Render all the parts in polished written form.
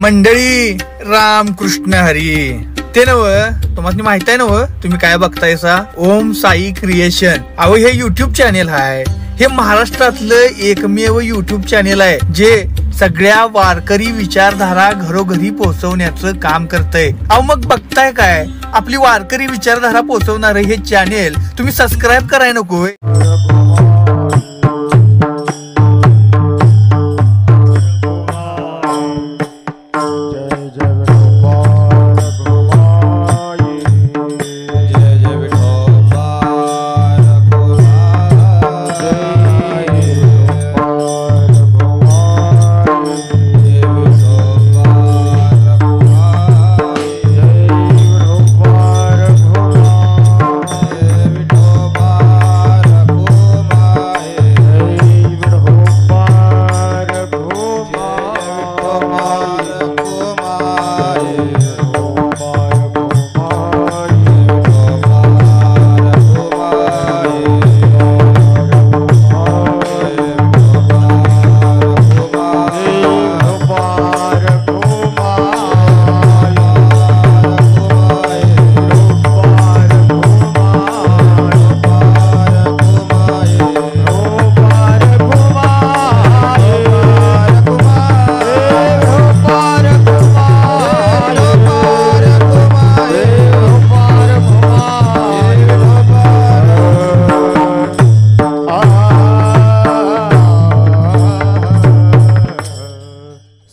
मंडळी रामकृष्ण हरी. ते नव तुम्हाला माहित आहे नव, तुम्ही काय बघतायसा? ओम साई क्रिएशन. अहो हे युट्यूब चॅनेल आहे. हे महाराष्ट्रातलं एकमेव युट्यूब चॅनेल आहे जे सगळ्या वारकरी विचारधारा घरोघरी पोहोचवण्याचं काम करतंय. अहो मग बघताय काय, आपली वारकरी विचारधारा पोहोचवणार हे चॅनेल तुम्ही सबस्क्राईब कराय नको?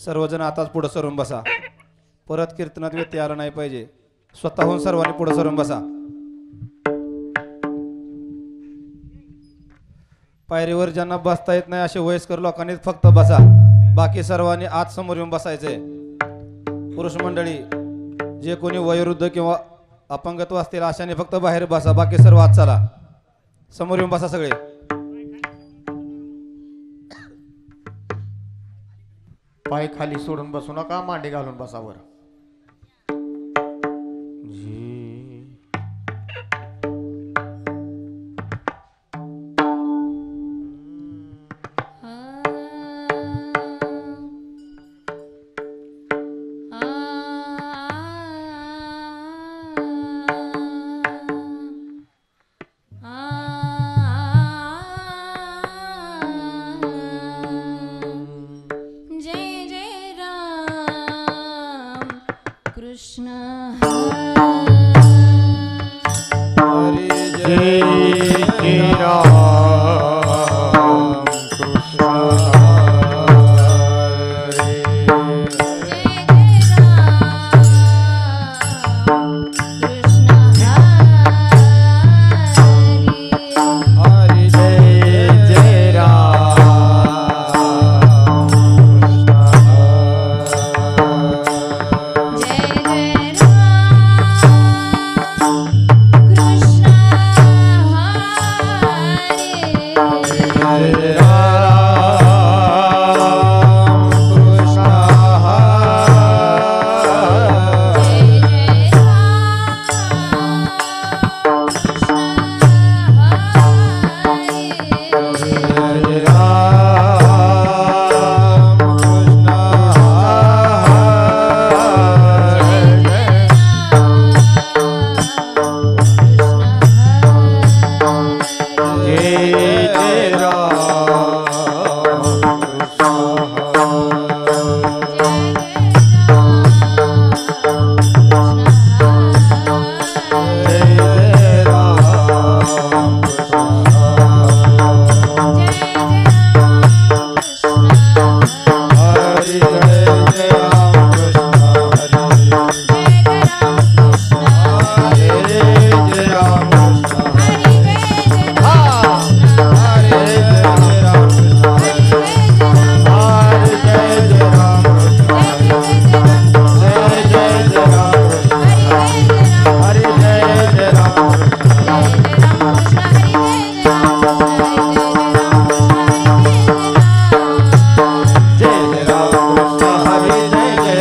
सर्वजण आताच पुढे सरून बसा. परत कीर्तनात व्यत्यय आला नाही पाहिजे. स्वतःहून सर्वांनी पुढे सरून बसा. पायरीवर ज्यांना बसता येत नाही असे वयस्कर लोकांनी फक्त बसा. बाकी सर्वांनी आत समोर येऊन बसायचे. पुरुष मंडळी जे कोणी वयोवृद्ध किंवा अपंगत्व असतील अशाने फक्त बाहेर बसा. बाकी सर्व आत चला. समोर येऊन बसा सगळे. पाय खाली सोडून बसू नका, मांडी घालून बसावर. कृष्ण हरे जय श्री राम कृष्ण हरे हरे जय जय राम जय जय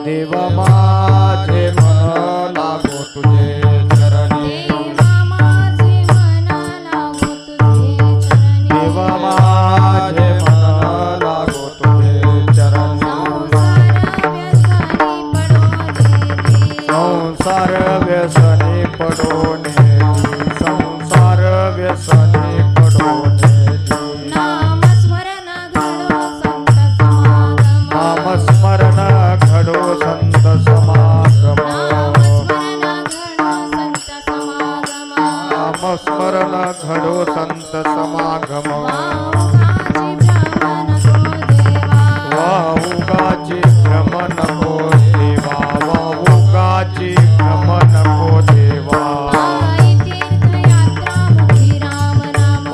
देवा माझे मन लागो तुझे चरणी देवा माझे मन लागो तुझे चरणी देवा माझे मन लागो तुझे चरणी संसार व्यसनी पडोने संसार व्यसनी पडोने नामस्मरण घडो संत समागम नामस्मरण घडो संत समागम नामस्मरण घडो संत समागम वाहुगाची भ्रम नको देवा वाहुगाची भ्रम नको देवा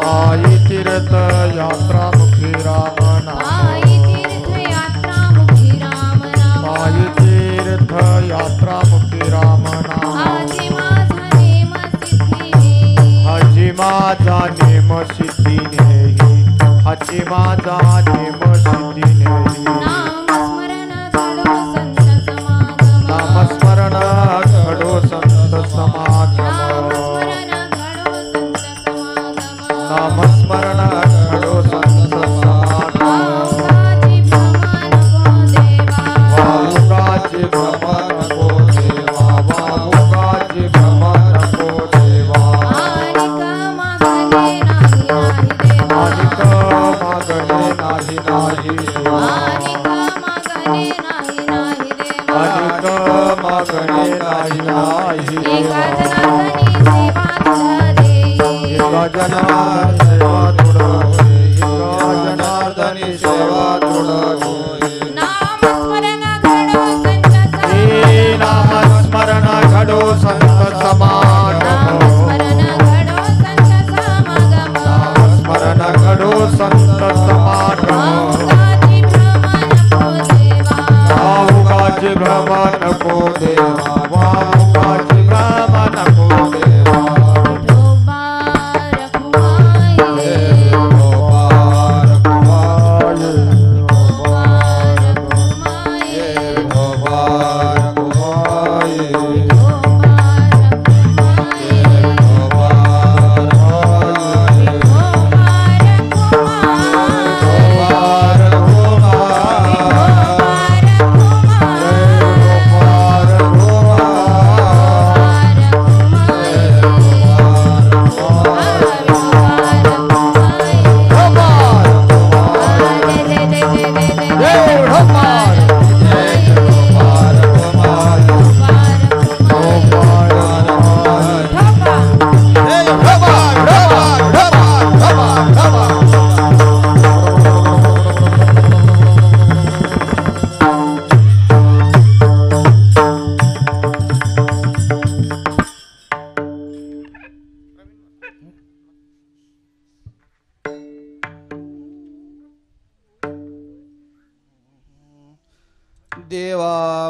पायी तीर्थ यात्रा मुखी राम नाम पायी तीर्थ यात्रा मुखी राम नाम हाची माझा नेम सिद्धी नेही हाची माझा नेम सिद्धी नेही नामस्मरण घडो संत समागम नामस्मरण घडो संत समागम वाहुगाची भ्रम नको देवा वाहुगाची भ्रम नको देवा मानिक मागणे नाही नाही देवा मानिक मागणे नाही नाही देवा एका जनार्दनी सेवा तुला होय एका जनार्दनी सेवा तुला होय नामस्मरण घडो संत हे नामस्मरण घडो संत समा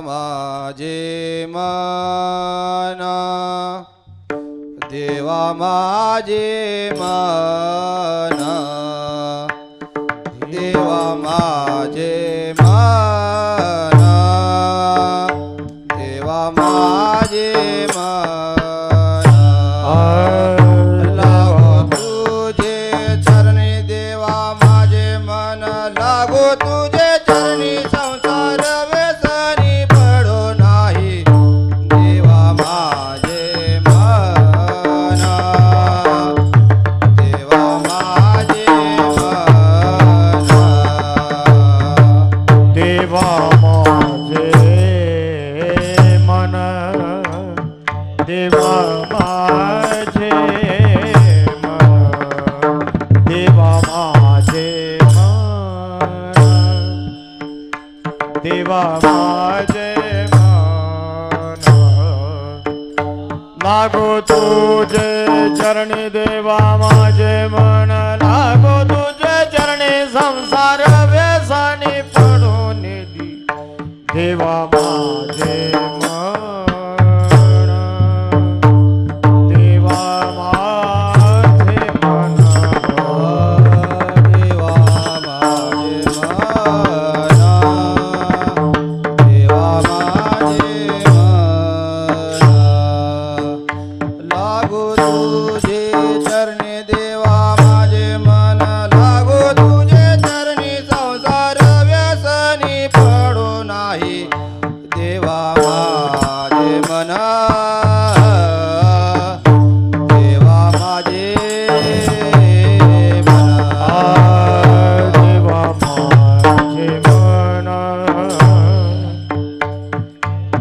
माझे मन देवा माझे मन देवा माझे मन देवा माझे मन लागो तुझे चरणी देवा माझे मन लागो तुझे चरणी संसार व्यसनी पडो नाही देवा माझे मन देवा माझे मन देवा माझे मन देवा माझे मन देवा माझे मन देवा माझे मन लागो तुझे चरणी देवा माझे मन लागो तुझे चरणी संसार व्यसनी पडून दी देवा माझे मन देवा माझे मन देवा माझे मन देवा माझे मन लागो तुझे चरणी देवा माझे मन लागो तुझे चरणी संसार व्यसनी पडो नाही देवा माझे मन देवा माझे मन देवा माझे मन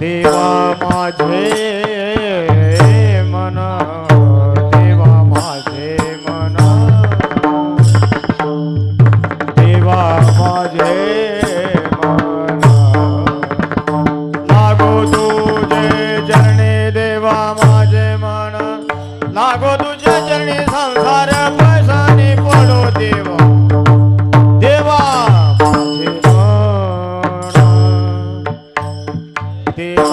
देवा माझे मन देवा माझे मन देवा माझे मन लागो तुझे चरणी देवा माझे मन लागो तुझे चरणी संसार पैसानी पडो देवा देवा माझे मन देवा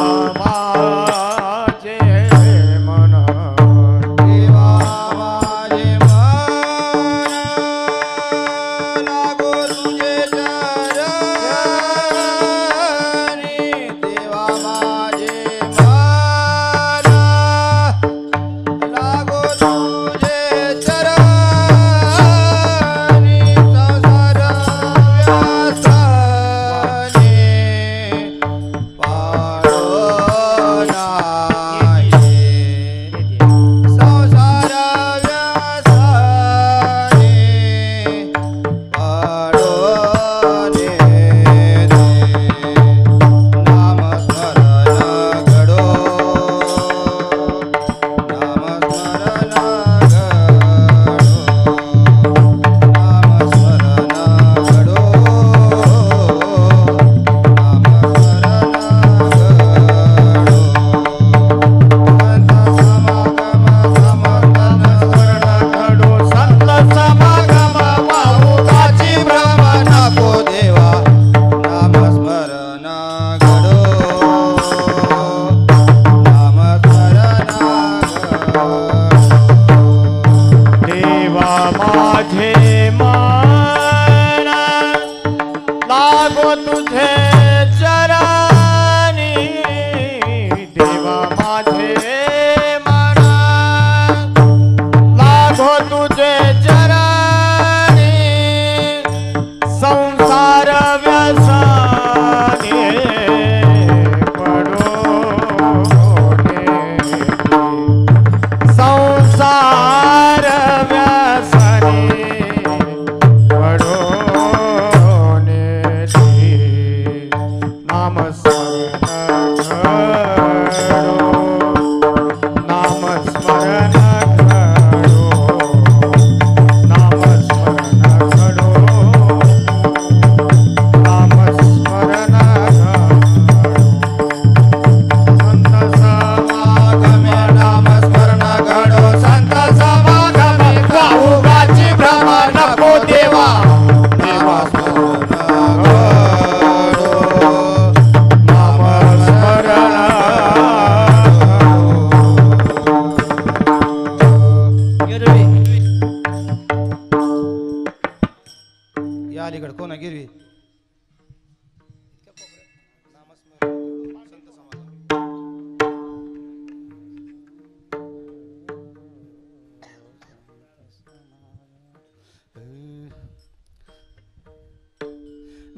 माझे मन देवा माझे मन लागो तुझे चरणी देवा माझे मन लागो तुझे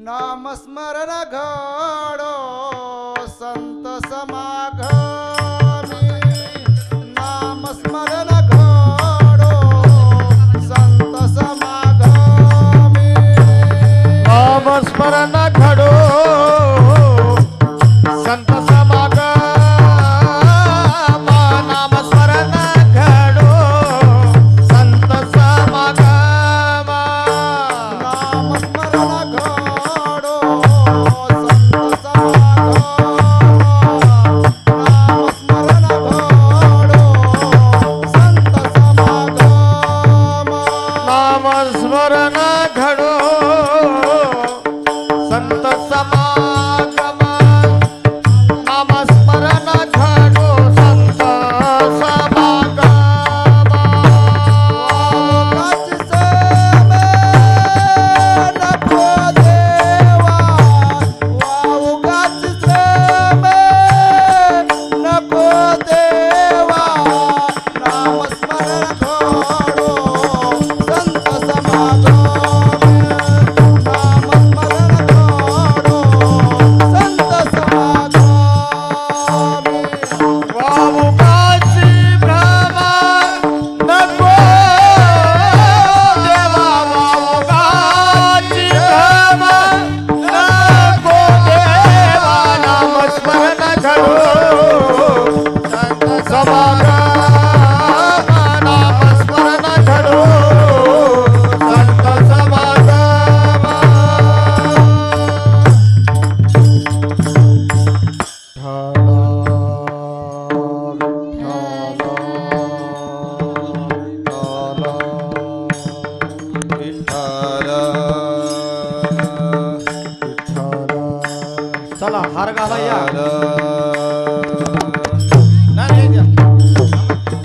नामस्मरण घडो संत समागमी नामस्मरण घडो संत समागमी नामस्मरण घडो संत समागम नामस्मरण घडो संत समागम नामस्मरण घडो संत समागम नामस्मरण घडो संत समागम नामस्मरण घडो संत समागम नामस्मरण घडो संत समागम वावगाच सेवे नको देवा वावगाच सेवे नको देवा नामस्मरण घडो संत समागम नामस्मरण घडो संत समागम वावुकाची भ्रम नको देवा वावुकाची भ्रम नको देवा नामस्मरण घडो संत समागम नामस्मरण घडो संत समागम चला हार घाला या नाही, नाही, द्या.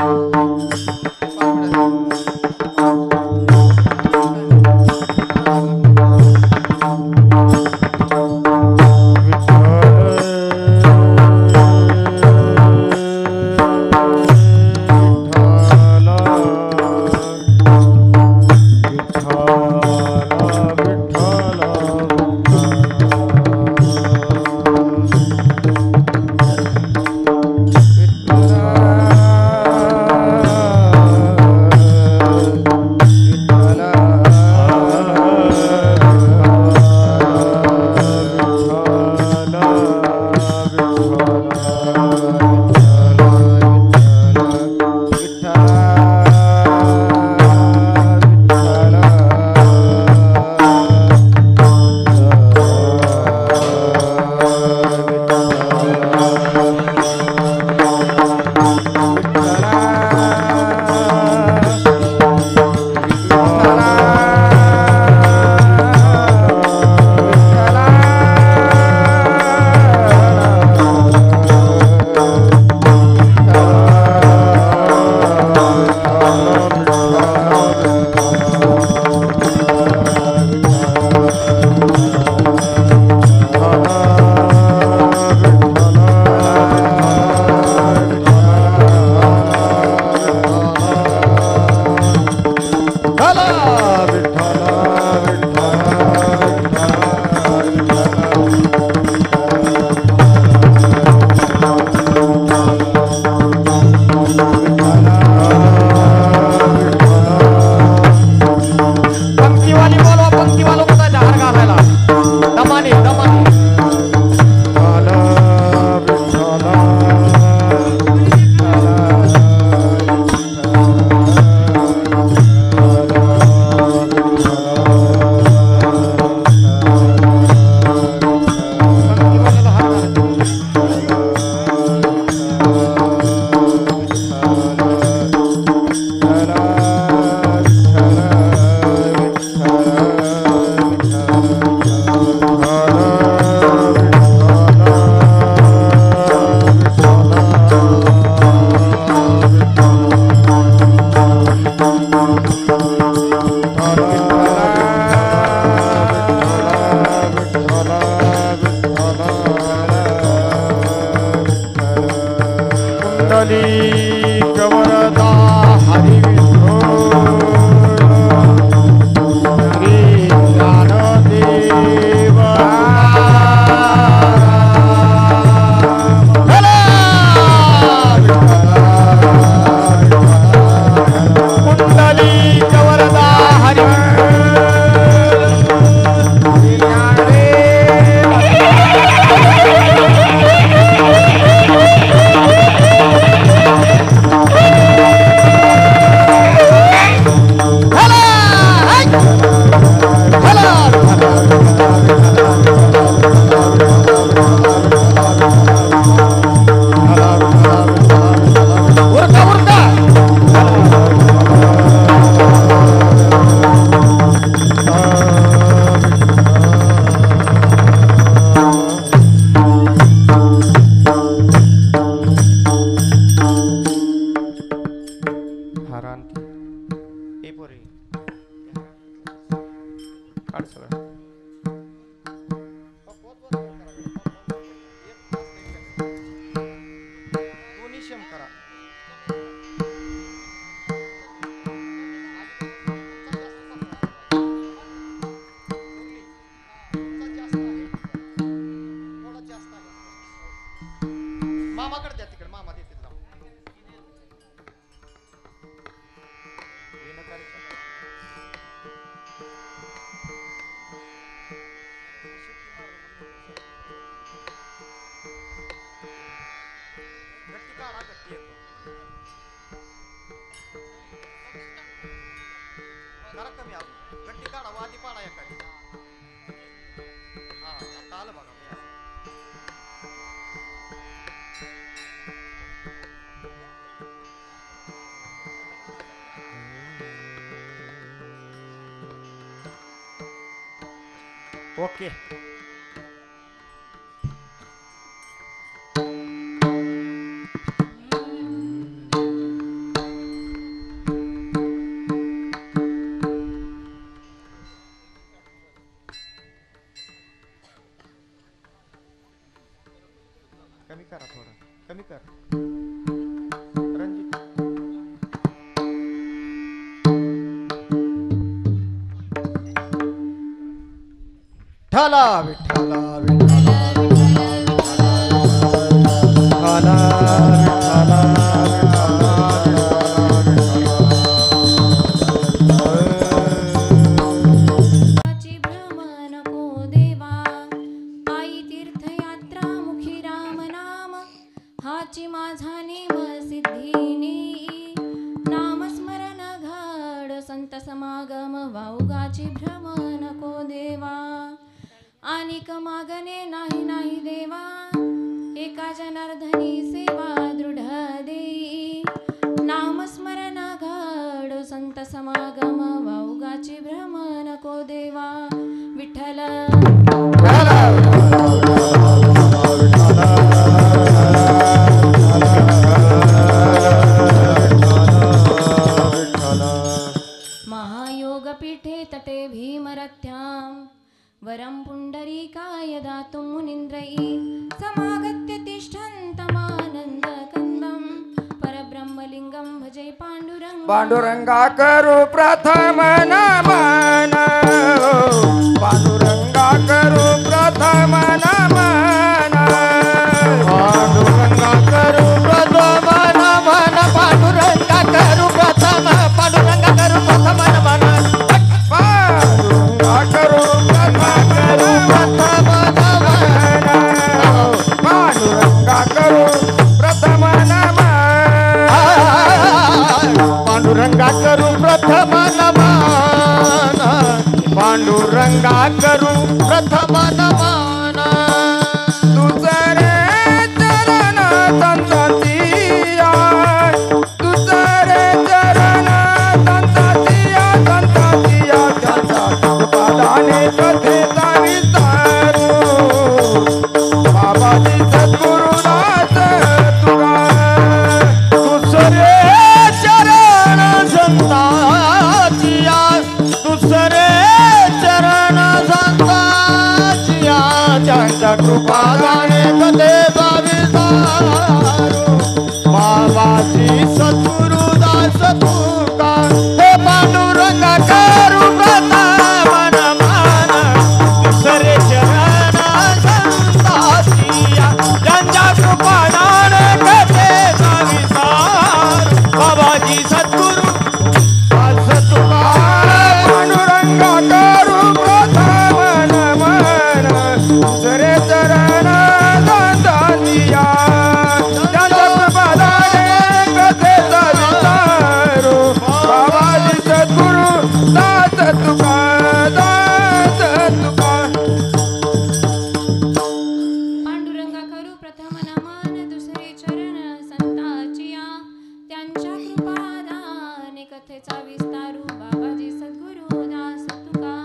मी अजून गट्टी काढा वादी पाडा एखादी हा आता आलं बघा मी ओके कमी करा थोडं कमी कर रणजित ठाला विठ्ठला विठ्ठला विठ्ठला ची भ्रम नको देवा पायी तीर्थयात्रा मुखी राम नाम हाची माझा नेम सिद्धीनी नामस्मरण घड संत समागम वाऊगाची भ्रम नको देवा अनिक मागणे नाही नाही देवा एका जनार्दनी सेवा दृढ देई नामस्मरण घड संत समागम वाऊगाची भ्रम नको देवा विठ्ठल महायोगपीठे तटे भीमरथ्यां वरं पुण्डरीकाय दातुं मुनीन्द्रैः समागत्य तिष्ठन्तमानन्दकन्दं परब्रह्मलिङ्गं भजे पाण्डुरङ्गं पांडुरंगा करू प्रथम नमन पांडुरंगा करू प्रथम नमन पांडुरंगा करू प्रथम नमन पांडुरंगा करू प्रथम पांडुरंगा करू प्रथम नमन पांडुरंगा करू प्रथम नमन पांडुरंगा करू प्रथम नमन पांडुरंगा करू प्रथम नमन पांडुरंगा करू प्रथम नमन तुझे रे चरण संततिया तुझे रे चरण संततिया संततिया त्याचा पादाने कथेचा विस्तारू बाबाजी सद्गुरुदास तुका दुसरे चरण संताचिया दुसरे चरण संताचिया त्यांच्या कृपादाने कथेचा विस्तारू बाबाजी सद्गुरुदास तुका हे पांडुरंगा करू प्रथम नमन दुसरे चरण संताचिया त्यांच्या कृपादाने कथेचा विस्तार बाबाजी सद्गुरु दास तुका पांडुरंगा करू प्रथम नमन दुसरे चरण संताचिया त्यांच्या कृपादाने कथेचा विस्तार बाबाजी सद्गुरु दास तुका दास तुका पांडुरंगा करू प्रथम नमन दुसरे चरण संताचिया त्यांच्या कृपादाने कथेचा विस्तारू बाबाजी सद्गुरु दास तुका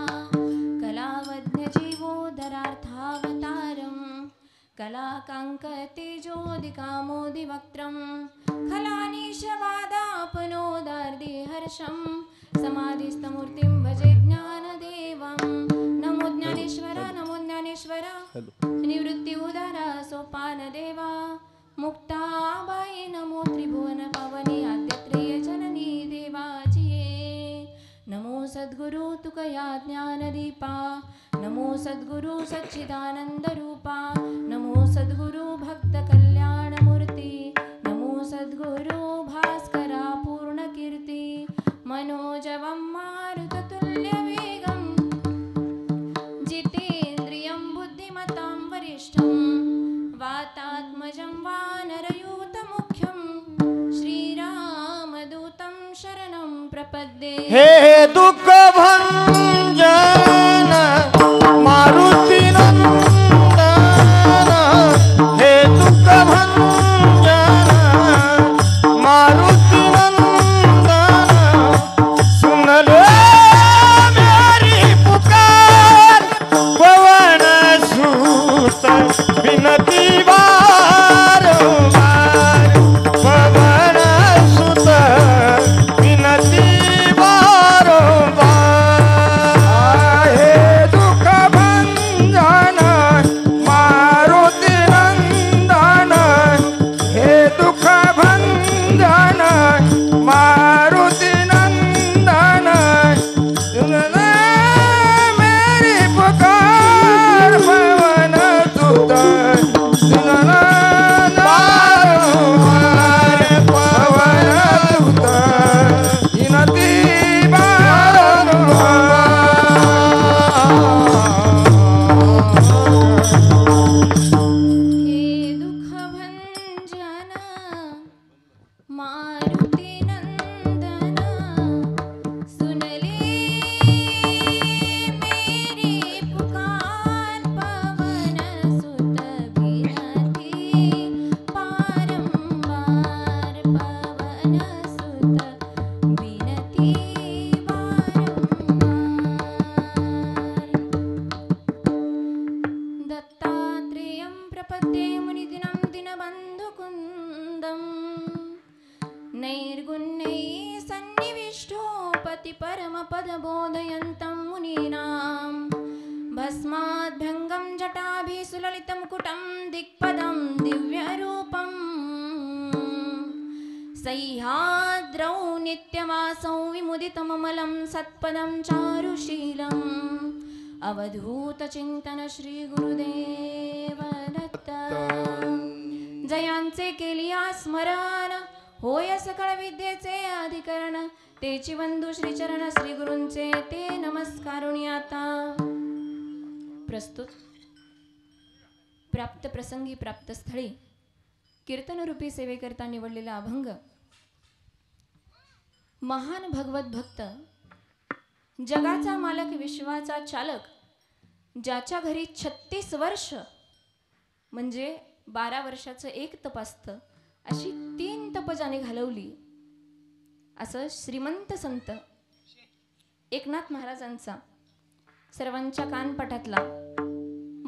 कलावज्ञ जीवोदरार्थावतारं कलाकांक तेजोदिकामोदि वक्त्रं खलानीशवादापनोदार्दि हर्षं समाधिस्थमूर्तिं भजे ज्ञानदेवं नमो ज्ञानेश्वर निवृत्ति उदारा सोपान देवा मुक्ताबाई नमो त्रिभुवन पावनी आद्यत्रेय जननी देवाचिये नमो सद्गुरु तुकया ज्ञानदीपा नमो सद्गुरु सच्चिदानंद रूपा नमो सद्गुरु भक्त कल्याण मूर्ती नमो सद्गुरु भास्करा पूर्ण कीर्ती मनोजवं मारुततुल्य वेगं जितेन्द्रियं बुद्धिमतां वरिष्ठं वातात्मजं वानरयूतमुख्यं श्रीरामदूतं शरणं प्रपद्ये हे दुःख भंजन मारुती नंदन हे दुःख भंजन मारुती नंदन सुन ले मेरी पुकार पवन सूत विनती वारंवार पवन सूत विनती वारंवार हे दुःख भंजन मारुती नंदन हे दुःख भंजन मारुती नंदन सुन ले मेरी पुकार पवन सूत सुन ले वारंवार पवन सूत विनती वारंवार हे दुःख भंजन मारुती नंदन सुनले मेरी पुकार पवन सुत विनती वारंवार पवन सुत विनती वारंवार दत्तात्रेयं प्रपद्ये मुनिदिनं दिनबन्धुकुन्दम् नैर्गुण्यैः सन्निविष्टो पतिपरमपदबोधयन्तं मुनीनां भस्माद्भङ्गं जटाभिः सुललितमुकुटं दिक्पदं दिव्यरूपम् सह्याद्रौ नित्यमासौ विमुदितममलं सत्पदं चारुशीलम् अवधूतचिंतन श्री गुरुदेव दत्त जयांचे केलिया स्मरण होय सकळ विद्येचे अधिकरण तेची बंधू श्रीचरण श्री गुरूंचे ते नमस्कारुणी आता प्रस्तुत प्राप्त प्रसंगी प्राप्त स्थळी कीर्तनरूपी सेवेकरता निवडलेला अभंग महान भगवत भक्त जगाचा मालक विश्वाचा चालक ज्याच्या घरी 36 वर्ष म्हणजे 12 वर्षाचं एक तप असतं अशी 3 तप ज्याने घालवली असं श्रीमंत संत एकनाथ महाराजांचा सर्वांच्या कानपटातला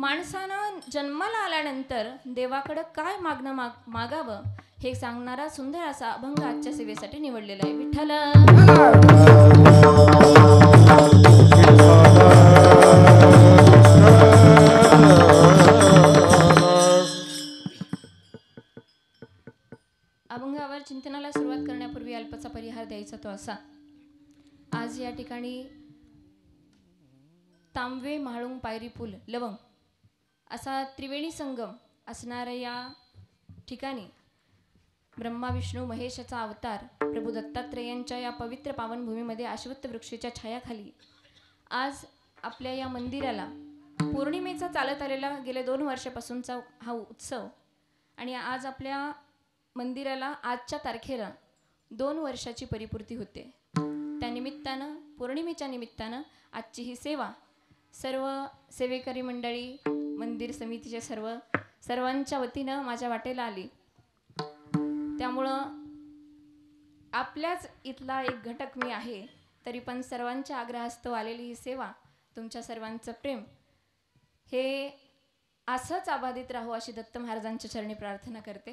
माणसानं जन्माला आल्यानंतर देवाकडं काय मागावं हे सांगणारा सुंदर असा अभंग आजच्या सेवेसाठी निवडलेला आहे. विठ्ठल अभंगावर चिंतनाला सुरुवात करण्यापूर्वी अल्पचा परिहार द्यायचा तो असा. आज या ठिकाणी तांबवे म्हाळुंग पायरी पूल लवंग असा त्रिवेणी संगम असणाऱ्या या ठिकाणी ब्रह्मा विष्णू महेशाचा अवतार प्रभू दत्तात्रेयांच्या या पवित्र पावनभूमीमध्ये अश्वत्थ वृक्षाच्या छायाखाली आज आपल्या या मंदिराला पौर्णिमेचा चालत आलेला गेल्या 2 वर्षापासूनचा हा उत्सव आणि आज आपल्या मंदिराला आजच्या तारखेला 2 वर्षाची परिपूर्ती होते. त्यानिमित्तानं पौर्णिमेच्या निमित्तानं आजची ही सेवा सर्व सेवेकरी मंडळी मंदिर समितीचे सर्वांच्या वतीनं माझ्या वाटेला आली. त्यामुळं आपल्याच इथला एक घटक मी आहे तरी पण सर्वांच्या आग्रहास्तव आलेली ही सेवा तुमच्या सर्वांचं प्रेम हे असंच अबाधित राहो अशी दत्त महाराजांच्या चरणी प्रार्थना करते.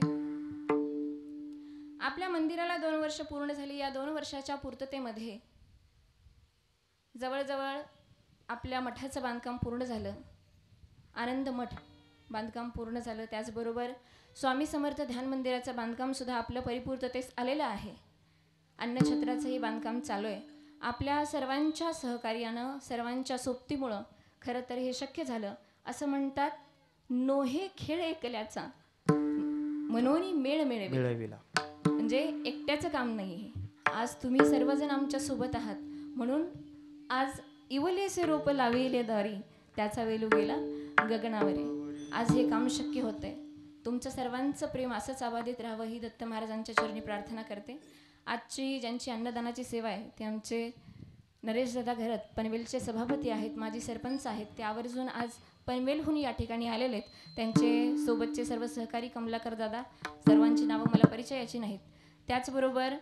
आपल्या मंदिराला 2 वर्ष पूर्ण झाली. या 2 वर्षाच्या पूर्ततेमध्ये जवळजवळ आपल्या मठाचं बांधकाम पूर्ण झालं. आनंद मठ बांधकाम पूर्ण झालं. त्याचबरोबर स्वामी समर्थ ध्यान मंदिराचं बांधकाम सुद्धा आपलं परिपूर्ततेस आलेलं आहे. अन्नछत्राचंही बांधकाम चालू आहे. आपल्या सर्वांच्या सहकार्यानं सर्वांच्या सोबतीमुळं खरं तर हे शक्य झालं. असं म्हणतात नोहे खेळ ऐकल्याचा मनोनी मेळ मिळविला. म्हणजे एकट्याचं काम नाही आहे. आज तुम्ही सर्वजण आमच्या सोबत आहात म्हणून आज इवलेसे रोप लावेले दारी त्याचा वेलू गेला गगनावरे. आज हे काम शक्य होतंय. तुमचं सर्वांचं प्रेम असंच अबाधित राहावं ही दत्त महाराजांच्या चरणी प्रार्थना करते. आजची ज्यांची अन्नदानाची सेवा आहे ते आमचे नरेश दादा घरत पनवेलचे सभापती आहेत, माजी सरपंच आहेत, ते आवर्जून आज पनवेलहून या ठिकाणी आलेले आहेत. त्यांचे सोबतचे सर्व सहकारी कमलाकर दादा, सर्वांची नावं मला परिचयाची नाहीत. त्याचबरोबर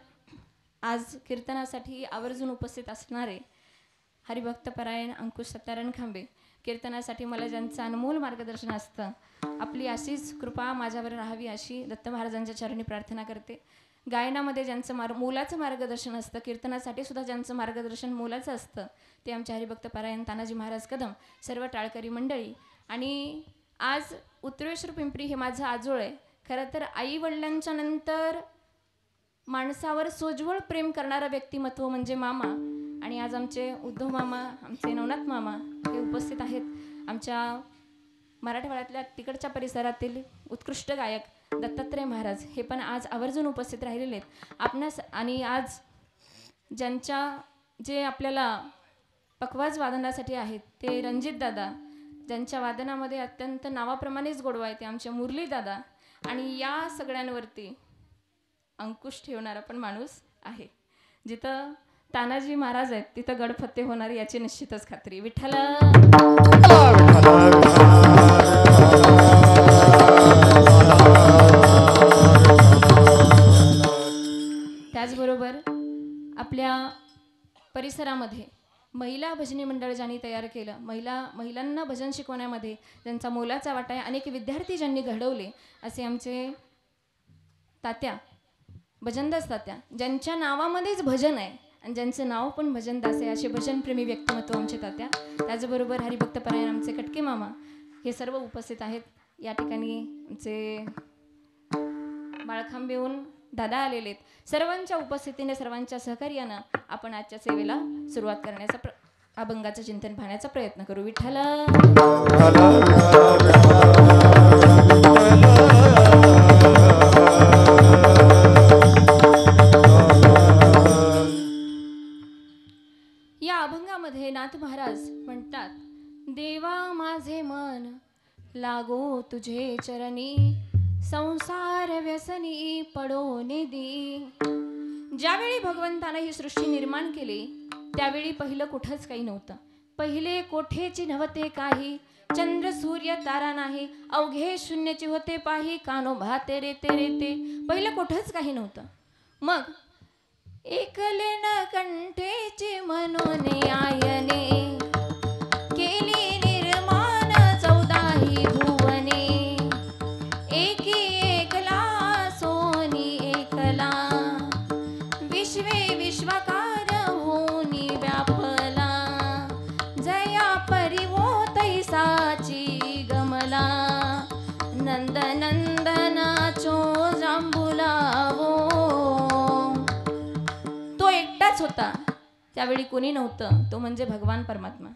आज कीर्तनासाठी आवर्जून उपस्थित असणारे हरिभक्तपरायण अंकुश सत्यारण खांबे, कीर्तनासाठी मला ज्यांचं अनमोल मार्गदर्शन असतं, आपली अशीच कृपा माझ्यावर राहावी अशी दत्त महाराजांच्या चरणी प्रार्थना करते. गायनामध्ये ज्यांचं मोलाचं मार्गदर्शन असतं, कीर्तनासाठी सुद्धा ज्यांचं मार्गदर्शन मोलाचं असतं, ते आमचे हरिभक्तपरायण तानाजी महाराज कदम, सर्व टाळकरी मंडळी. आणि आज उत्तरेश्वर पिंपरी हे माझं आजोळ आहे. खरं तर आई वडिलांच्या नंतर माणसावर सोज्वळ प्रेम करणारं व्यक्तिमत्व म्हणजे मामा. आणि आज आमचे उद्धव मामा, आमचे नवनाथ मामा हे उपस्थित आहेत. आमच्या मराठवाड्यातल्या तिकडच्या परिसरातील उत्कृष्ट गायक दत्तात्रय महाराज हे पण आज आवर्जून उपस्थित राहिलेले आहेत आपणास. आणि आज जे आपल्याला पखवाज वादनासाठी आहेत ते रणजित दादा, ज्यांच्या वादनामध्ये अत्यंत नावाप्रमाणेच गोडवा आहे, ते आमचे मुरली दादा. आणि या सगळ्यांवरती अंकुश ठेवणारा पण माणूस आहे. जिथं तानाजी महाराज आहेत तिथं गडफत्ते होणार याची निश्चितच खात्री. विठ्ठल त्याचबरोबर आपल्या परिसरामध्ये महिला भजनी मंडळ ज्यांनी तयार केलं, महिलांना भजन शिकवण्यामध्ये ज्यांचा मोलाचा वाटा आहे, अनेक विद्यार्थी ज्यांनी घडवले असे आमचे तात्या, भजनदास तात्या, ज्यांच्या नावामध्येच भजन आहे आणि ज्यांचं नाव पण भजनदास आहे, असे भजनप्रेमी व्यक्तिमत्व आमचे तात्या. त्याचबरोबर हरिभक्तपरायण आमचे कटके मामा हे सर्व उपस्थित आहेत. या ठिकाणी आमचे बाळखांबेहून दादा आलेले आहेत. सर्वांच्या उपस्थितीने, सर्वांच्या सहकार्यानं आपण आजच्या सेवेला सुरुवात करण्याचा अभंगाचं चिंतन पाहण्याचा प्रयत्न करू. विठ्ठल या अभंगामध्ये नाथ महाराज म्हणतात, देवा माझे मन लागो तुझे चरणी, संसार व्यसनी पडो निधी. ज्यावेळी भगवंतानं ही सृष्टी निर्माण केली त्यावेळी पहिलं कुठंच काही नव्हतं. पहिले कोठेची नव्हते काही, चंद्र सूर्य तारा नाही, अवघे शून्याची होते पाही, कानो भाते रेते रेते. पहिलं कुठंच काही नव्हतं. मग एकले न कंठेची म्हणून आयने, केली निर्माण 14 भुवने, एकी एकला सोनी एकला, विश्वे विश्वकार होनी व्यापला, जया परिवो तैसाची गमला, नंद नंदनाचो जांबुलावो. तो एकटाच होता, त्यावेळी कोणी नव्हतं. तो म्हणजे भगवान परमात्मा.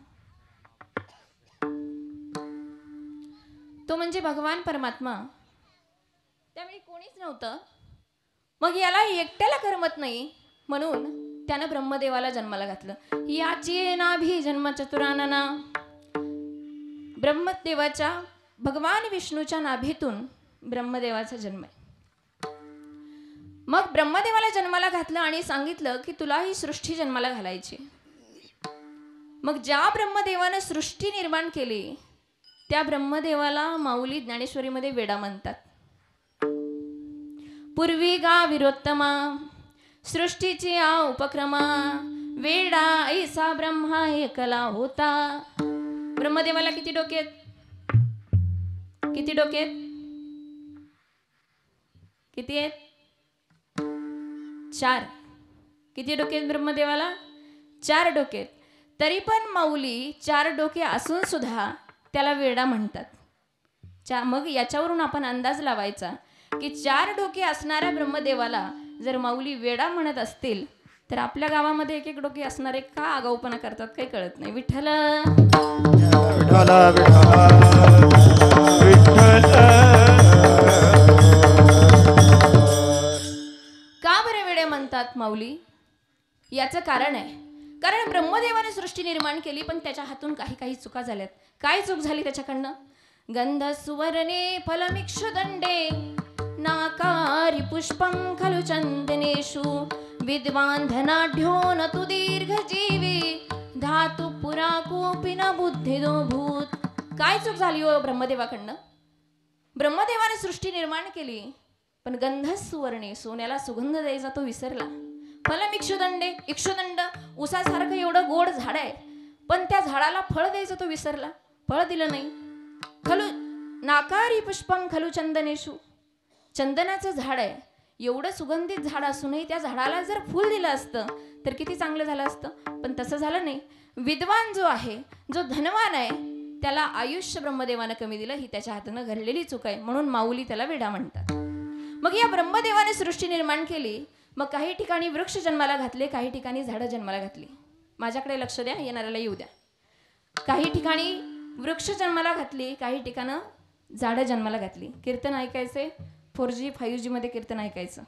तो म्हणजे भगवान परमात्मा. त्यावेळी कोणीच नव्हतं. मग याला एकट्याला करमत नाही म्हणून त्यानं ब्रह्मदेवाला जन्माला घातलं. याची नाभी जन्म चतुरानना. ब्रह्मदेवाच्या, भगवान विष्णूच्या नाभीतून ब्रह्मदेवाचा जन्म आहे. मग ब्रह्मदेवाला जन्माला घातलं आणि सांगितलं की तुला ही सृष्टी जन्माला घालायची. मग ज्या ब्रह्मदेवानं सृष्टी निर्माण केली त्या ब्रह्मदेवाला माऊली ज्ञानेश्वरीमध्ये वेडा म्हणतात. पूर्वी गा विरोत्तमा, सृष्टीची आ उपक्रमा, वेडा ऐसा ब्रह्मा एकला होता. ब्रह्मदेवाला किती डोकेत? किती डोकेत? किती आहेत? 4. किती डोकेत ब्रह्मदेवाला? 4 डोकेत. तरी पण माऊली 4 डोके असून सुद्धा त्याला वेडा म्हणतात. मग याच्यावरून आपण अंदाज लावायचा की 4 डोके असणाऱ्या ब्रह्मदेवाला जर माऊली वेडा म्हणत असतील तर आपल्या गावामध्ये 1-1 डोके असणारे का आगाऊपणा करतात काही कळत नाही. विठ्ठल का बरे वेडे म्हणतात माऊली? याचं कारण आहे. कारण ब्रह्मदेवाने सृष्टी निर्माण केली पण त्याच्या हातून काही चुका झाल्यात. काय चूक झाली त्याच्याकडनं? गंध सुवर्णे फलमिक्षुदंडे, नाकारी पुष्पं खलु चंदनेषु, विद्वान धनाढ्यो न तु दीर्घजीवी धातु पुरा कोपी न बुद्धिदो भूत. काय चूक झाली हो ब्रह्मदेवाकडनं? ब्रह्मदेवाने सृष्टी निर्माण केली, पण गंध सुवर्णे सोन्याला सुगंध द्यायचा तो विसरला. फलम इक्षुदंड उसासारखं एवढं गोड झाड आहे, पण त्या झाडाला फळ द्यायचं तो विसरला, फळ दिलं नाही. खलु नाकारी पुष्पम खलु चंदनेशु, चंदनाचं झाड आहे, एवढं सुगंधित झाड असूनही त्या झाडाला जर फूल दिलं असतं तर किती चांगलं झालं असतं, पण तसं झालं नाही. विद्वान जो आहे, जो धनवान आहे, त्याला आयुष्य ब्रह्मदेवानं कमी दिलं, ही त्याच्या हातानं घडलेली चूक आहे, म्हणून माऊली त्याला वेडा म्हणतात. मग या ब्रह्मदेवाने सृष्टी निर्माण केली, मग काही ठिकाणी वृक्ष जन्माला घातले, काही ठिकाणी झाडं जन्माला घातली. माझ्याकडे लक्ष द्या, येणाऱ्याला येऊ द्या. काही ठिकाणी वृक्ष जन्माला घातली, काही ठिकाणं झाडं जन्माला घातली. कीर्तन ऐकायचे 4G 5G मध्ये कीर्तन ऐकायचं,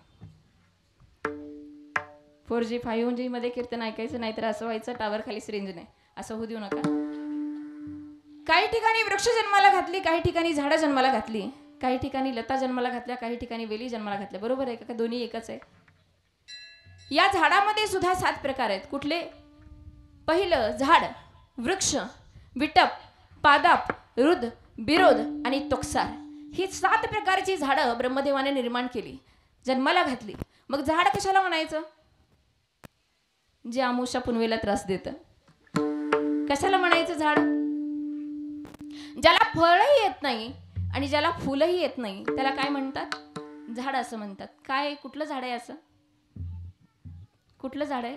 4G 5G मध्ये कीर्तन ऐकायचं, नाहीतर असं व्हायचं टावर खाली रेंज नाही, असं होऊ देऊ नका. काही ठिकाणी वृक्ष जन्माला घातली, काही ठिकाणी झाडं जन्माला घातली, काही ठिकाणी लता जन्माला घातल्या, काही ठिकाणी वेली जन्माला घातल्या. बरोबर आहे का? दोन्ही एकच आहे. या झाडामध्ये सुद्धा 7 प्रकार आहेत. कुठले? पहिलं झाड, वृक्ष, विटप, पादाप, रुद, बिरोध आणि तोक्सार. ही 7 प्रकारची झाडं ब्रह्मदेवाने निर्माण केली, जन्माला घातली. मग झाड कशाला म्हणायचं? जे आमुषा पुनवेला त्रास देतं. कशाला म्हणायचं झाड? ज्याला फळही येत नाही आणि ज्याला फुलही येत नाही त्याला काय म्हणतात? झाड असं म्हणतात. काय, कुठलं झाड आहे असं? कुठलं झाड आहे?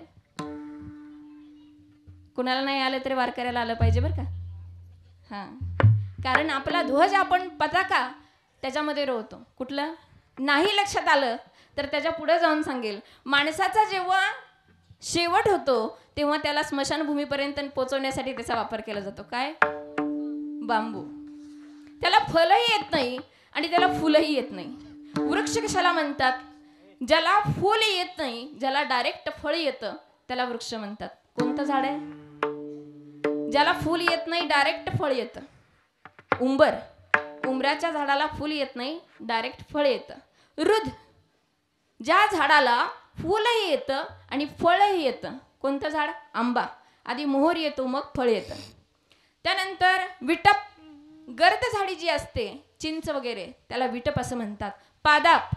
कुणाला नाही आलं तरी वारकऱ्याला आलं पाहिजे बरं का. हां, कारण आपला ध्वज आपण पताका त्याच्यामध्ये रोवतो. कुठलं? नाही लक्षात आलं तर त्याच्या पुढे जाऊन सांगेल. माणसाचा जेव्हा शेवट होतो तेव्हा त्याला स्मशानभूमीपर्यंत पोहोचवण्यासाठी त्याचा वापर केला जातो. काय? बांबू. त्याला फलही येत नाही आणि त्याला फुलही येत नाही. वृक्ष कशाला म्हणतात? ज्याला फूल येत नाही, ज्याला डायरेक्ट फळ येतं त्याला वृक्ष म्हणतात. कोणतं झाड आहे? ज्याला फूल येत नाही, डायरेक्ट फळ येतं. उंबर. उंबराच्या झाडाला फूल येत नाही, डायरेक्ट फळ येतं. रुद. ज्या झाडाला फूलही येतं आणि फळही येतं. कोणतं झाड? आंबा. आधी मोहर येतो मग फळ येतं. त्यानंतर विटप. गर्द झाडी जी असते, चिंच वगैरे, त्याला विटप असं म्हणतात. पादाप.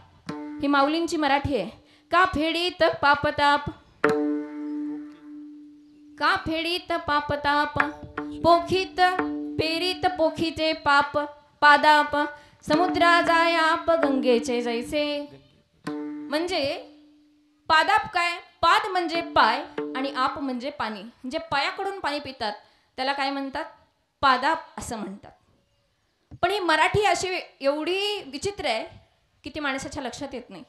ही माऊलींची मराठी आहे. का फेडीत पापताप, का फेडीत पापताप, पोखीत पेरीत पोखीचे पाप. पादाप. समुद्रा जायाप गंगेचे जैसे. म्हणजे पादाप काय? पाद म्हणजे पाय आणि आप म्हणजे पाणी. म्हणजे पायाकडून पाणी पितात त्याला काय म्हणतात? पादाप असं म्हणतात. पण ही मराठी अशी एवढी विचित्र आहे की ती माणसाच्या लक्षात येत नाही.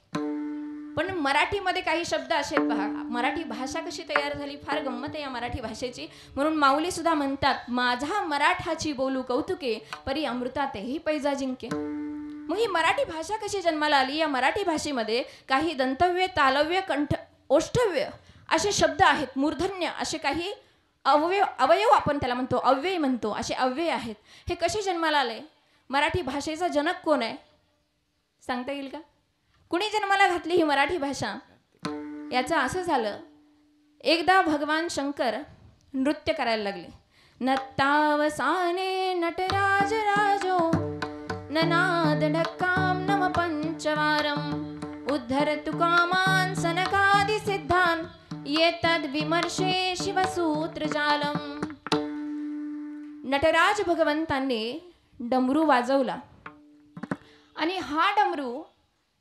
पण मराठीमध्ये काही शब्द असे आहेत पहा. मराठी भाषा कशी तयार झाली, फार गंमत आहे या मराठी भाषेची. म्हणून माऊली सुद्धा म्हणतात, माझा मराठाची बोलू कौतुके, परी अमृतातेही पैजा जिंके. मग ही मराठी भाषा कशी जन्माला आली? या मराठी भाषेमध्ये काही दंतव्य, तालव्य, कंठ, ओष्ठव्य असे शब्द आहेत. मूर्धन्य असे काही अवयव आपण त्याला म्हणतो, अव्यय म्हणतो, असे अव्यय आहेत. हे कसे जन्माला आले? मराठी भाषेचा जनक कोण आहे सांगता येईल का? कुणी जन्माला घातली ही मराठी भाषा? याचं असं झालं, एकदा भगवान शंकर नृत्य करायला लागले. नत्तावसाने नटराज राजो ननाद ढक्काम नम पंचवारम उद्धर तुकामान सनकादि सिद्धान येतद विमर्शे शिवसूत्र जालम. नटराज भगवंतांनी डमरू वाजवला आणि हा डमरू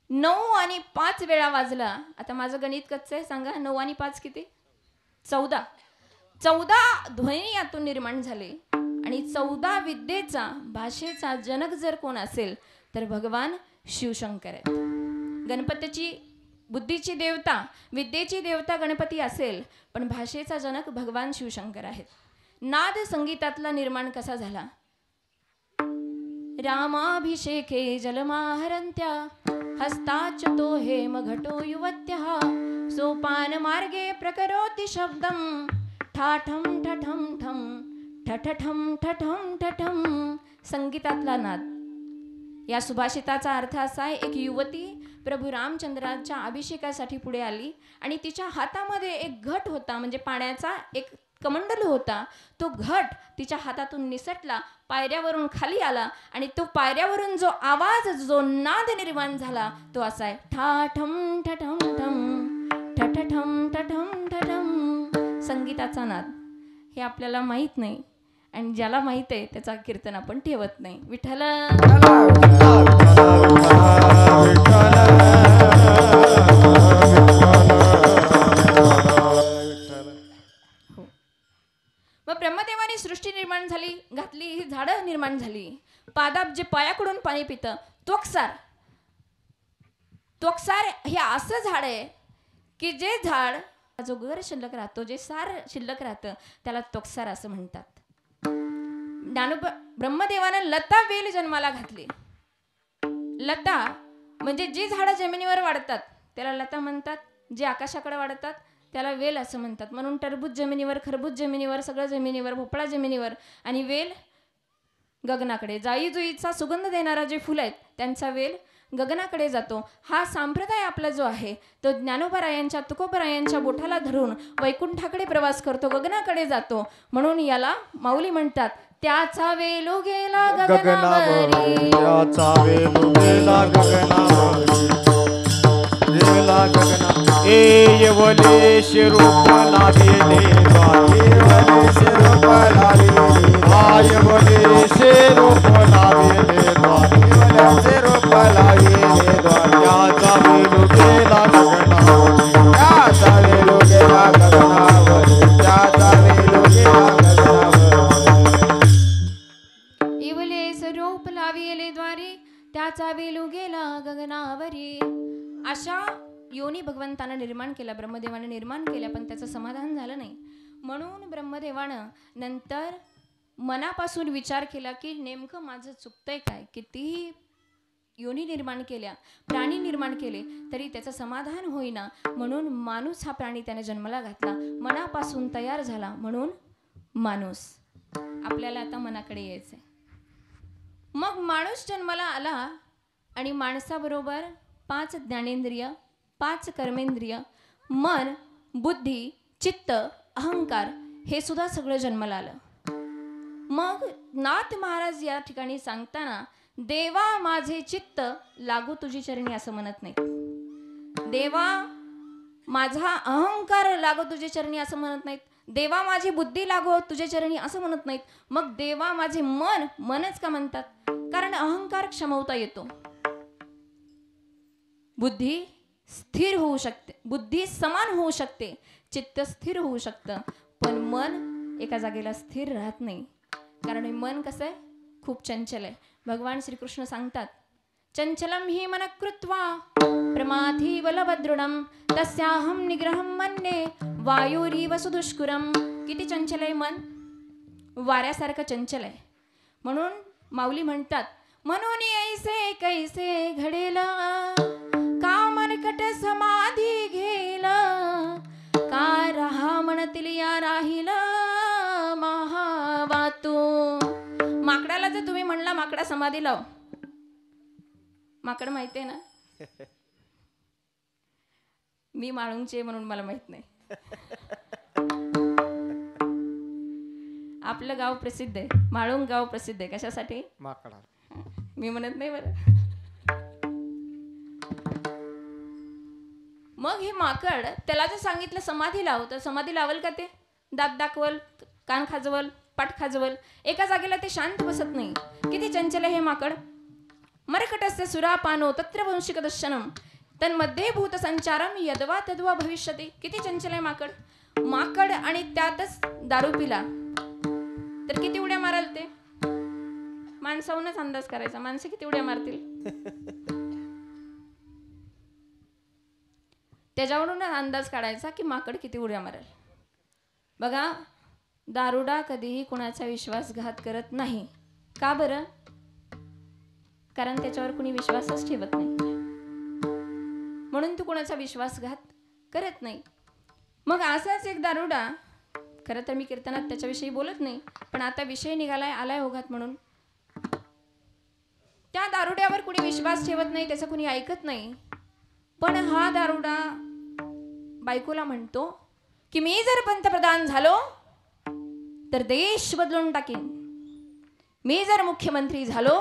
9 आणि 5 वेळा वाजला. आता माझं गणित कच्चं आहे, सांगा 9 आणि 5 किती? 14 ध्वनी यातून निर्माण झाले. आणि 14 विद्येचा, भाषेचा जनक जर कोण असेल तर भगवान शिवशंकर आहेत. गणपतीची बुद्धीची देवता, विद्येची देवता गणपती असेल, पण भाषेचा जनक भगवान शिवशंकर आहेत. नाद संगीतातला निर्माण कसा झाला? रामाभिषेके जलमाहरंत्या हस्ताच्युतो हेमघटो युवत्यः सोपान मार्गे प्रकरोति शब्दम ठाठम ठठम ठम ठठठम ठठम ठठम. संगीतातला नाद. या सुभाषिताचा अर्थ असा आहे, एक युवती प्रभू रामचंद्राच्या अभिषेकासाठी पुढे आली आणि तिच्या हातामध्ये एक घट होता, म्हणजे पाण्याचा एक कमंडल होता. तो घट तिच्या हातातून निसटला, पायऱ्यावरून खाली आला आणि तो पायऱ्यावरून जो आवाज, जो नाद निर्माण झाला तो असा आहे, ठा ठम ठठम ठम ठठम ठठम ठठम. संगीताचा नाद हे आपल्याला माहीत नाही आणि ज्याला माहित आहे त्याचा कीर्तन आपण ठेवत नाही. विठ्ठल मग ब्रह्मदेवाने सृष्टी निर्माण झाली, घातली, ही झाडं निर्माण झाली. पादाब जे पायाकडून पाणी पितं, त्वक्सार. त्वक्सार हे असं झाड आहे की जे झाड जो गर शिल्लक राहतो, जे सार शिल्लक राहतं त्याला त्वक्सार असं म्हणतात. ब्रह्मदेवानं लता वेल जन्माला घातली. लता म्हणजे जी झाडं जमिनीवर वाढतात त्याला लता म्हणतात, जे आकाशाकडे वाढतात त्याला वेल असं म्हणतात. म्हणून टरबूज जमिनीवर, खरबूज जमिनीवर, सगळं जमिनीवर, भोपळा जमिनीवर आणि वेल गगनाकडे. जाई जुईचा सुगंध देणारा जे फुलं आहेत त्यांचा वेल गगनाकडे जातो. हा संप्रदाय आपला जो आहे तो ज्ञानोबारायांच्या, तुकोबारायांच्या बोटाला धरून वैकुंठाकडे प्रवास करतो, गगनाकडे जातो. म्हणून याला माऊली म्हणतात, त्याचा वेलो गेला गगनावरी, त्याचा वेलो गेला गगनावरी, गेला गगना. येवले शिरूप लाविले द्वारे, येवले शिरूप लाविले, येवले शिरूप लाविले द्वारे, येवले शिरूप लाविले द्वारे. त्याचा वेलो गेला गगनावरी, त्याचा वेलो गेला गगनावरी, त्याचा वेलो गेला गगनावरी. येवले स्वरूप लाविले द्वारे, त्याचा वेलू गेला गगनावरी. अशा योनी भगवंतानं निर्माण केल्या, ब्रह्मदेवानं निर्माण केल्या, पण त्याचं समाधान झालं नाही. म्हणून ब्रह्मदेवानं नंतर मनापासून विचार केला की नेमकं माझं चुकतंय काय. कितीही योनी निर्माण केल्या, प्राणी निर्माण केले तरी त्याचं समाधान होईना. म्हणून माणूस हा प्राणी त्याने जन्माला घातला, मनापासून तयार झाला म्हणून माणूस. आपल्याला आता मनाकडे यायचंय. मग माणूस जन्माला आला आणि माणसाबरोबर 5 ज्ञानेंद्रिय, 5 कर्मेंद्रिय, मन, बुद्धी, चित्त, अहंकार हे सुद्धा सगळं जन्माला आलं. मग नाथ महाराज या ठिकाणी सांगताना देवा माझे चित्त लागू तुझी चरणी असं म्हणत नाही. देवा माझा अहंकार लागो तुझे चरणी असं म्हणत नाहीत. देवा माझी बुद्धी लागो तुझे चरणी असं म्हणत नाहीत. मग देवा माझे मन, मनच का म्हणतात? कारण अहंकार क्षमवता येतो, बुद्धी स्थिर होऊ शकते, बुद्धी समान होऊ शकते, चित्त स्थिर होऊ शकतं, पण मन एका जागेला स्थिर राहत नाही. कारण हे मन कसं आहे, खूप चंचल आहे. भगवान श्रीकृष्ण सांगतात, चंचलम हि मन कृत्वा प्रमाथी बलभद्रुडम तस्याहम निग्रहम मन्ये वायुरीव सुदुष्कुरम. किती चंचल आहे मन, वाऱ्यासारखं चंचल आहे. म्हणून माऊली म्हणतात, म्हणून ऐसे कैसे घडेल का मनकट समाधी घेल का रहा म्हणतील या राहील महावातू. माकडाला जर तुम्ही म्हणला माकडा समाधी लाव, माकड माहिती आहे ना, मी माळुंगची म्हणून मला माहित नाही. आपलं गाव प्रसिद्ध आहे, माळुंग गाव प्रसिद्ध आहे. कशासाठी? माकडा. मी म्हणत नाही बरं. मग हे माकड त्याला जर सांगितलं समाधी लाव, तर समाधी लावल का? ते दात दाखवल, कान खाजवल, पाठ खाजवल, एका जागेला ते शांत बसत नाही. किती चंचल आहे हे माकड. मरकटस्य सुरापानो तत्र वंशिक दर्शनम तन्मध्ये भूत संचारम यदवा तद्वा भविष्यते. किती चंचल आहे माकड. माकड आणि त्यातच दारू पिला तर किती उड्या माराल ते? माणसाहूनच अंदाज करायचा, माणसं किती उड्या मारतील त्याच्यावरून अंदाज काढायचा की माकड किती उड्या मारेल. बघा, दारुडा कधीही कुणाचा विश्वासघात करत नाही. का बरं? कारण त्याच्यावर कुणी विश्वासच ठेवत नाही, म्हणून तू कुणाचा विश्वासघात करत नाही. मग असाच एक दारुडा, खरं तर मी कीर्तनात त्याच्याविषयी बोलत नाही, पण आता विषय निघालाय, आलाय ओघात, म्हणून त्या दारुड्यावर कुणी विश्वास ठेवत नाही, त्याचं कुणी ऐकत नाही. पण हा दारुडा बायकोला म्हणतो की मी जर पंतप्रधान झालो तर देश बदलून टाकीन, मी जर मुख्यमंत्री झालो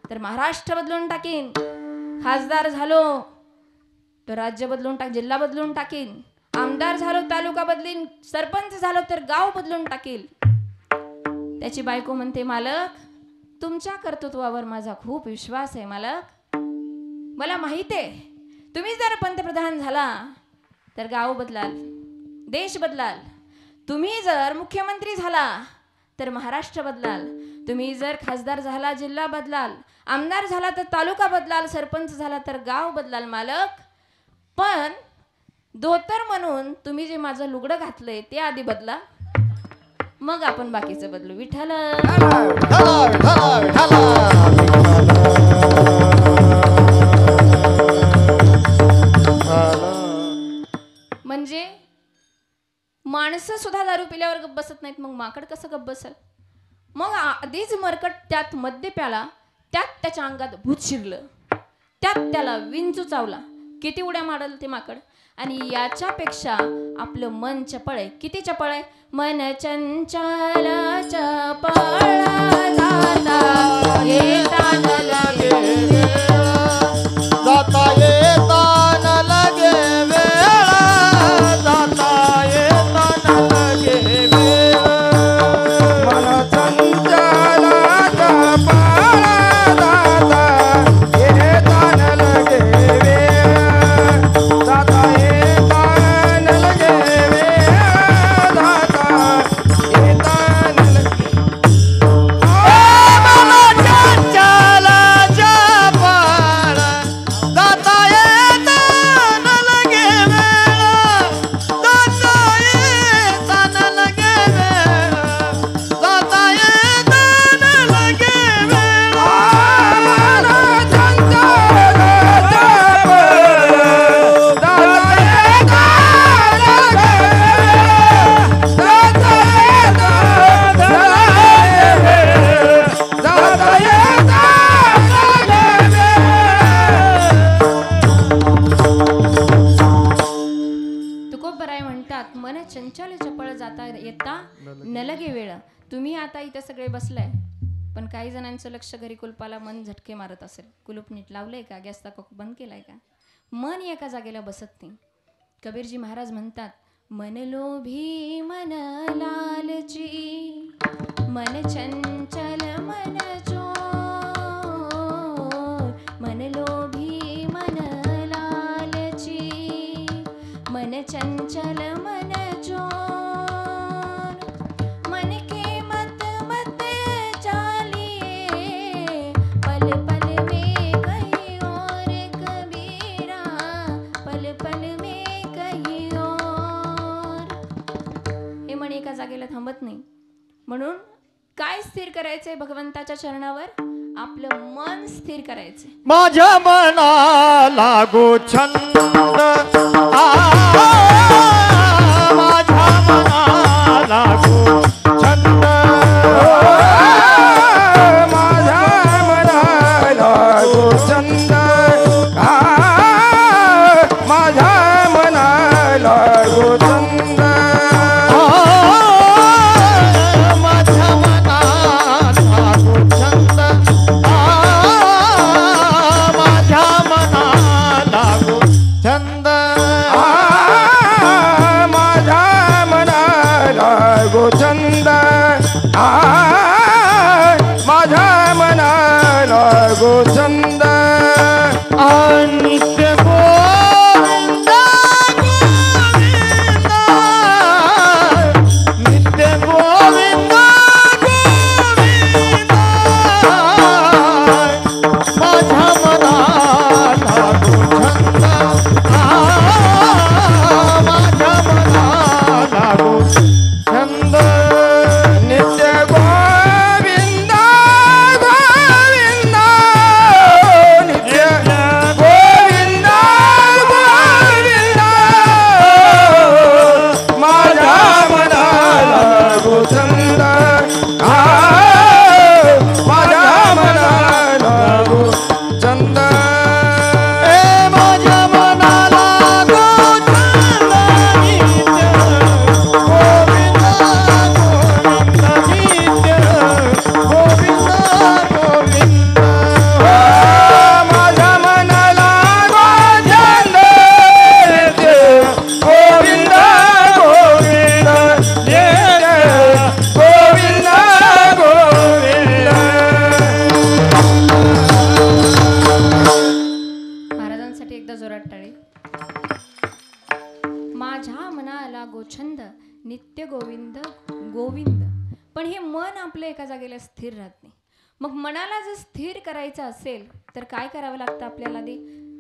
तर महाराष्ट्र बदलून टाकीन, खासदार झालो तर राज्य बदलून जिल्हा बदलून टाकीन, आमदार झालो तालुका बदलीन, सरपंच झालो तर गाव बदलून टाकील. त्याची बायको म्हणते मालक तुमच्या कर्तृत्वावर माझा खूप विश्वास आहे मालक, मला माहित आहे तुम्ही जर पंतप्रधान झाला तर गाव बदलाल, देश बदलाल, तुम्ही जर मुख्यमंत्री झाला तर महाराष्ट्र बदलाल, तुम्ही जर खासदार झाला जिल्हा बदलाल, आमदार झाला तर तालुका बदलाल, सरपंच झाला तर गाव बदलाल मालक. पण धोतर म्हणून तुम्ही जे माझं लुगडं घातलंय ते आधी बदला, मग आपण बाकीचं बदलू. विठ्ठल म्हणजे माणसं सुद्धा दारू पिल्यावर गप्प बसत नाहीत, मग माकड कसं गप्प बसल? मग आधीच मरकट त्यात मद्य प्याला, त्यात त्याच्या अंगात भूत शिरलं, त्यात त्याला विंचू चावला, किती उड्या मारल ते माकड. आणि याच्यापेक्षा आपलं मन चपळ आहे. किती चपळ आहे? मन चंचल चपळ जाता येता न लगे जाता येता न लगे वेळ, जाता येता न लगे वेळ. मन चंचल चपळ जाता येता न लगे वेळ, जाता येता न लगे वेळ, जाता येता न लगे. मन चंचल चपळ जाता येता न लगे वेळ, जाता येता न लगे वेळ, जाता येता न लगे वेळ. मन चंचल चपळ जाता येता न लगे वेळ, जाता येता न लगे वेळ, जाता येता न लगे वेळ. तुकोबराय म्हणतात मन चंचल चपळ जाता येता न लगे वेळ. तुम्ही आता इथं सगळे बसलाय, पण काही जणांचं लक्ष घरी कुलपाला मन झटके मारत असेल. कुलूप नीट लावलंय का? गॅसचा कॉक बंद केलाय का? मन एका जागेला बसत नाही. कबीरजी महाराज म्हणतात मन लोभी मन लालची, मन चंचल मन चोर, मन लोभी मन लालची, मन चंचल मन चोर, मन के मत मत चालिए, पल पल में कहीं और कबीरा, पल पल में कहीं और. हे मन एका जागेला थांबत नाही. म्हणून काय स्थिर करायचंय भगवंताच्या चरणावर? आपलं मन स्थिर करायचंय. माझ्या मना लागो छंद, माझ्या मना लागो छंद, माझ्या मना लागो छंद, माझ्या मना लागो छंद, माझ्या मना लागो छंद, माझ्या मना लागो छंद, माझ्या मना लागो छंद, माझ्या मना लागो छंद. नित्य गोविंद गोविंद आनंद नित्य गोविंद गोविंद. पण हे मन आपलं एका जागेला स्थिर राहत नाही. मग मनाला जर स्थिर करायचं असेल तर काय करावं लागतं आपल्याला?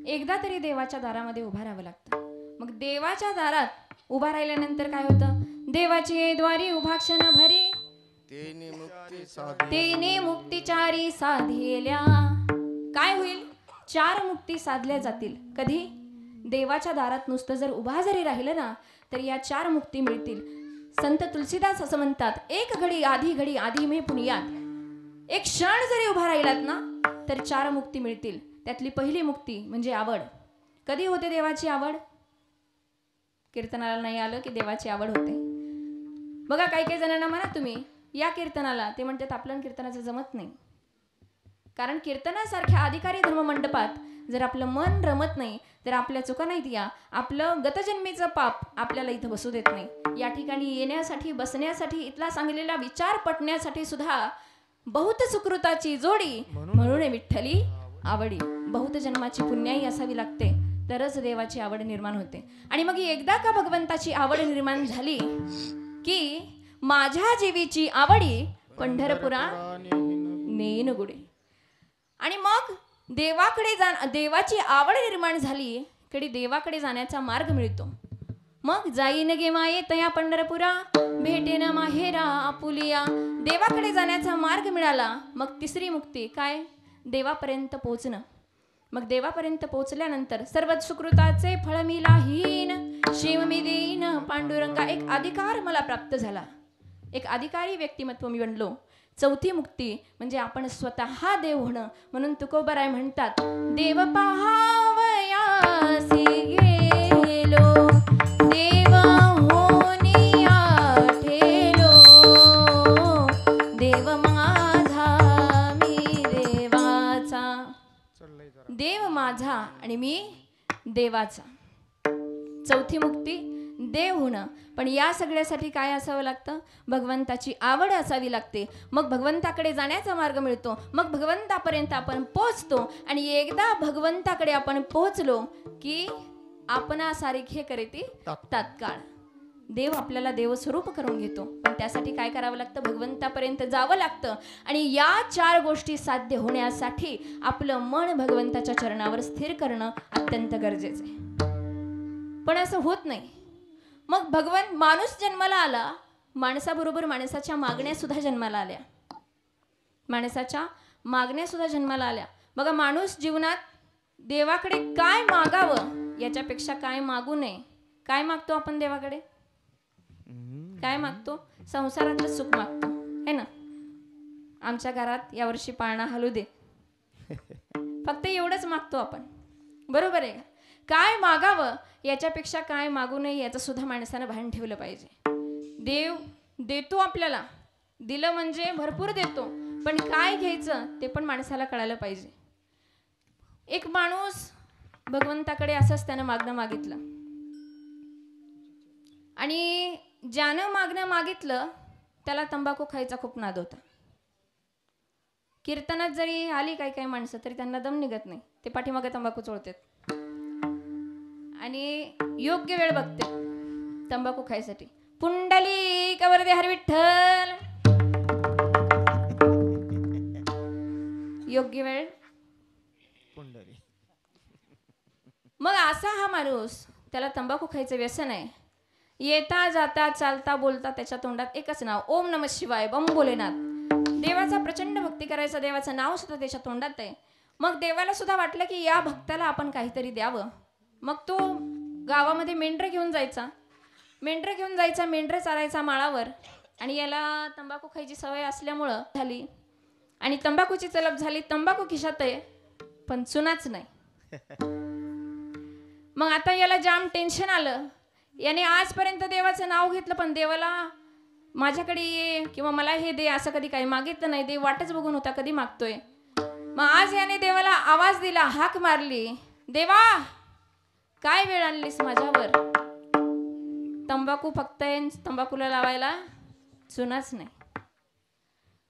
एकदा तरी देवाच्या दारामध्ये उभं राहावं लागतं. मग देवाच्या दारात उभा राहिल्यानंतर काय होतं? देवाची द्वारी उभा क्षण भरी तेने मुक्तिचारी साधेल्या. काय होईल? 4 मुक्ती साधल्या जातील. कधी? देवाच्या दारात नुसतं जर उभा जरी राहिलं ना तर या 4 मुक्ती मिळतील. संत तुलसीदास असं म्हणतात, एक घडी आधी मे पुनियात. एक क्षण जरी उभा राहिलात ना तर 4 मुक्ती मिळतील. त्यातली पहिली मुक्ती म्हणजे आवड. कधी होते देवाची आवड? कीर्तनाला नाही आलं की देवाची आवड होते. बघा काही जणांना म्हणा तुम्ही या कीर्तनाला, ते म्हणतात आपल्या कीर्तनाचं जमत नाही. कारण कीर्तनासारख्या अधिकारी धर्ममंडपात जर आपलं मन रमत नाही, जर आपल्या चुका नाहीत, या आपलं गतजन्मीचं पाप आपल्याला इथं बसू देत नाही. या ठिकाणी येण्यासाठी, बसण्यासाठी, इथला सांगलेला विचार पटण्यासाठी सुद्धा बहुत सुकृताची जोडी म्हणून विठ्ठली आवडी. बहुत जन्माची पुण्याई असावी लागते तरच देवाची आवड निर्माण होते. आणि मग एकदा का भगवंताची आवड निर्माण झाली की माझ्या जीवीची आवडी पंढरपुरा नेन गुडे. आणि मग देवाची आवड निर्माण झाली कडे देवाकडे जाण्याचा मार्ग मिळतो. मग जाईन गे माये तया पंढरपुरा भेटेन माहेरा आपुलिया. देवाकडे जाण्याचा मार्ग मिळाला. मग तिसरी मुक्ती काय? देवापर्यंत पोहोचणं. मग देवापर्यंत पोहोचल्यानंतर सर्व सुकृताचे फळ मी लाहीन शिव मी देईन पांडुरंगा. एक अधिकार मला प्राप्त झाला. एक अधिकारी व्यक्तिमत्व मी बनलो. चौथी मुक्ती म्हणजे आपण स्वतः देव होणं. म्हणून तुकोबाराय म्हणतात, देव पाहावयासी गेलो देव होनिया ठेलो देव माझा मी देवाचा. देव माझा आणि मी देवाचा. चौथी मुक्ती देव होणं. पण या सगळ्यासाठी काय असावं लागतं? भगवंताची आवड असावी लागते. मग भगवंताकडे जाण्याचा मार्ग मिळतो. मग भगवंतापर्यंत आपण पोहोचतो. आणि एकदा भगवंताकडे आपण पोहोचलो की आपणासारखे करीती तात्काळ. देव आपल्याला देवस्वरूप करून घेतो. पण त्यासाठी काय करावं लागतं? भगवंतापर्यंत जावं लागतं. आणि या 4 गोष्टी साध्य होण्यासाठी आपलं मन भगवंताच्या चरणावर स्थिर करणं अत्यंत गरजेचं आहे. पण असं होत नाही. मग माणूस जन्माला आला, माणसाबरोबर माणसाच्या मागण्या सुद्धा जन्माला आल्या. माणसाच्या मागण्या सुद्धा जन्माला आल्या. बघा, माणूस जीवनात देवाकडे काय मागावं याच्यापेक्षा काय मागू नये. काय मागतो आपण देवाकडे? काय मागतो? संसारातलं सुख मागतो, है ना? आमच्या घरात यावर्षी पाळणा हलू दे, फक्त एवढंच मागतो आपण. बरोबर आहे? काय मागावं याच्यापेक्षा काय मागू नये याचं सुद्धा माणसानं भान ठेवलं पाहिजे. देव देतो आपल्याला, दिलं म्हणजे भरपूर देतो, पण काय घ्यायचं ते पण माणसाला कळायला पाहिजे. एक माणूस भगवंताकडे असंच त्यानं मागणं मागितलं आणि ज्यानं मागणं मागितलं त्याला तंबाखू खायचा खूप नाद होता. कीर्तनात जरी आली काही माणसं तरी त्यांना दम निघत नाही, ते पाठीमागे तंबाखू चोळतात आणि योग्य वेळ बघते तंबाखू खायसाठी. पुंडलिक वरदे हरी विठ्ठल, योग्य वेळ पुंडलिक. मग असा हा माणूस, त्याला तंबाखू खायचं व्यसन आहे. येता जाता चालता बोलता त्याच्या तोंडात एकच नाव, ओम नमः शिवाय, बम भोलेनाथ. देवाचा प्रचंड भक्ती करायचा, देवाचं नाव सुद्धा त्याच्या तोंडात आहे. मग देवाला सुद्धा वाटलं की या भक्ताला आपण काहीतरी द्यावं. मग तो गावामध्ये मेंढरं घेऊन जायचा, मेंढरं चारायचा माळावर. आणि याला तंबाखू खायची सवय असल्यामुळं झाली आणि तंबाखूची तलब झाली. तंबाखू खिशात आहे पण चुनाच नाही. मग आता याला जाम टेन्शन आलं. याने आजपर्यंत देवाचं नाव घेतलं पण देवाला माझ्याकडे ये किंवा मला हे दे असं कधी काही मागितलं नाही. देव वाटच बघून होता कधी मागतोय. मग आज याने देवाला आवाज दिला, हाक मारली, देवा काय वेळ आणलीस माझ्यावर? तंबाखू फक्त तंबाखूला लावायला चुनाच नाही.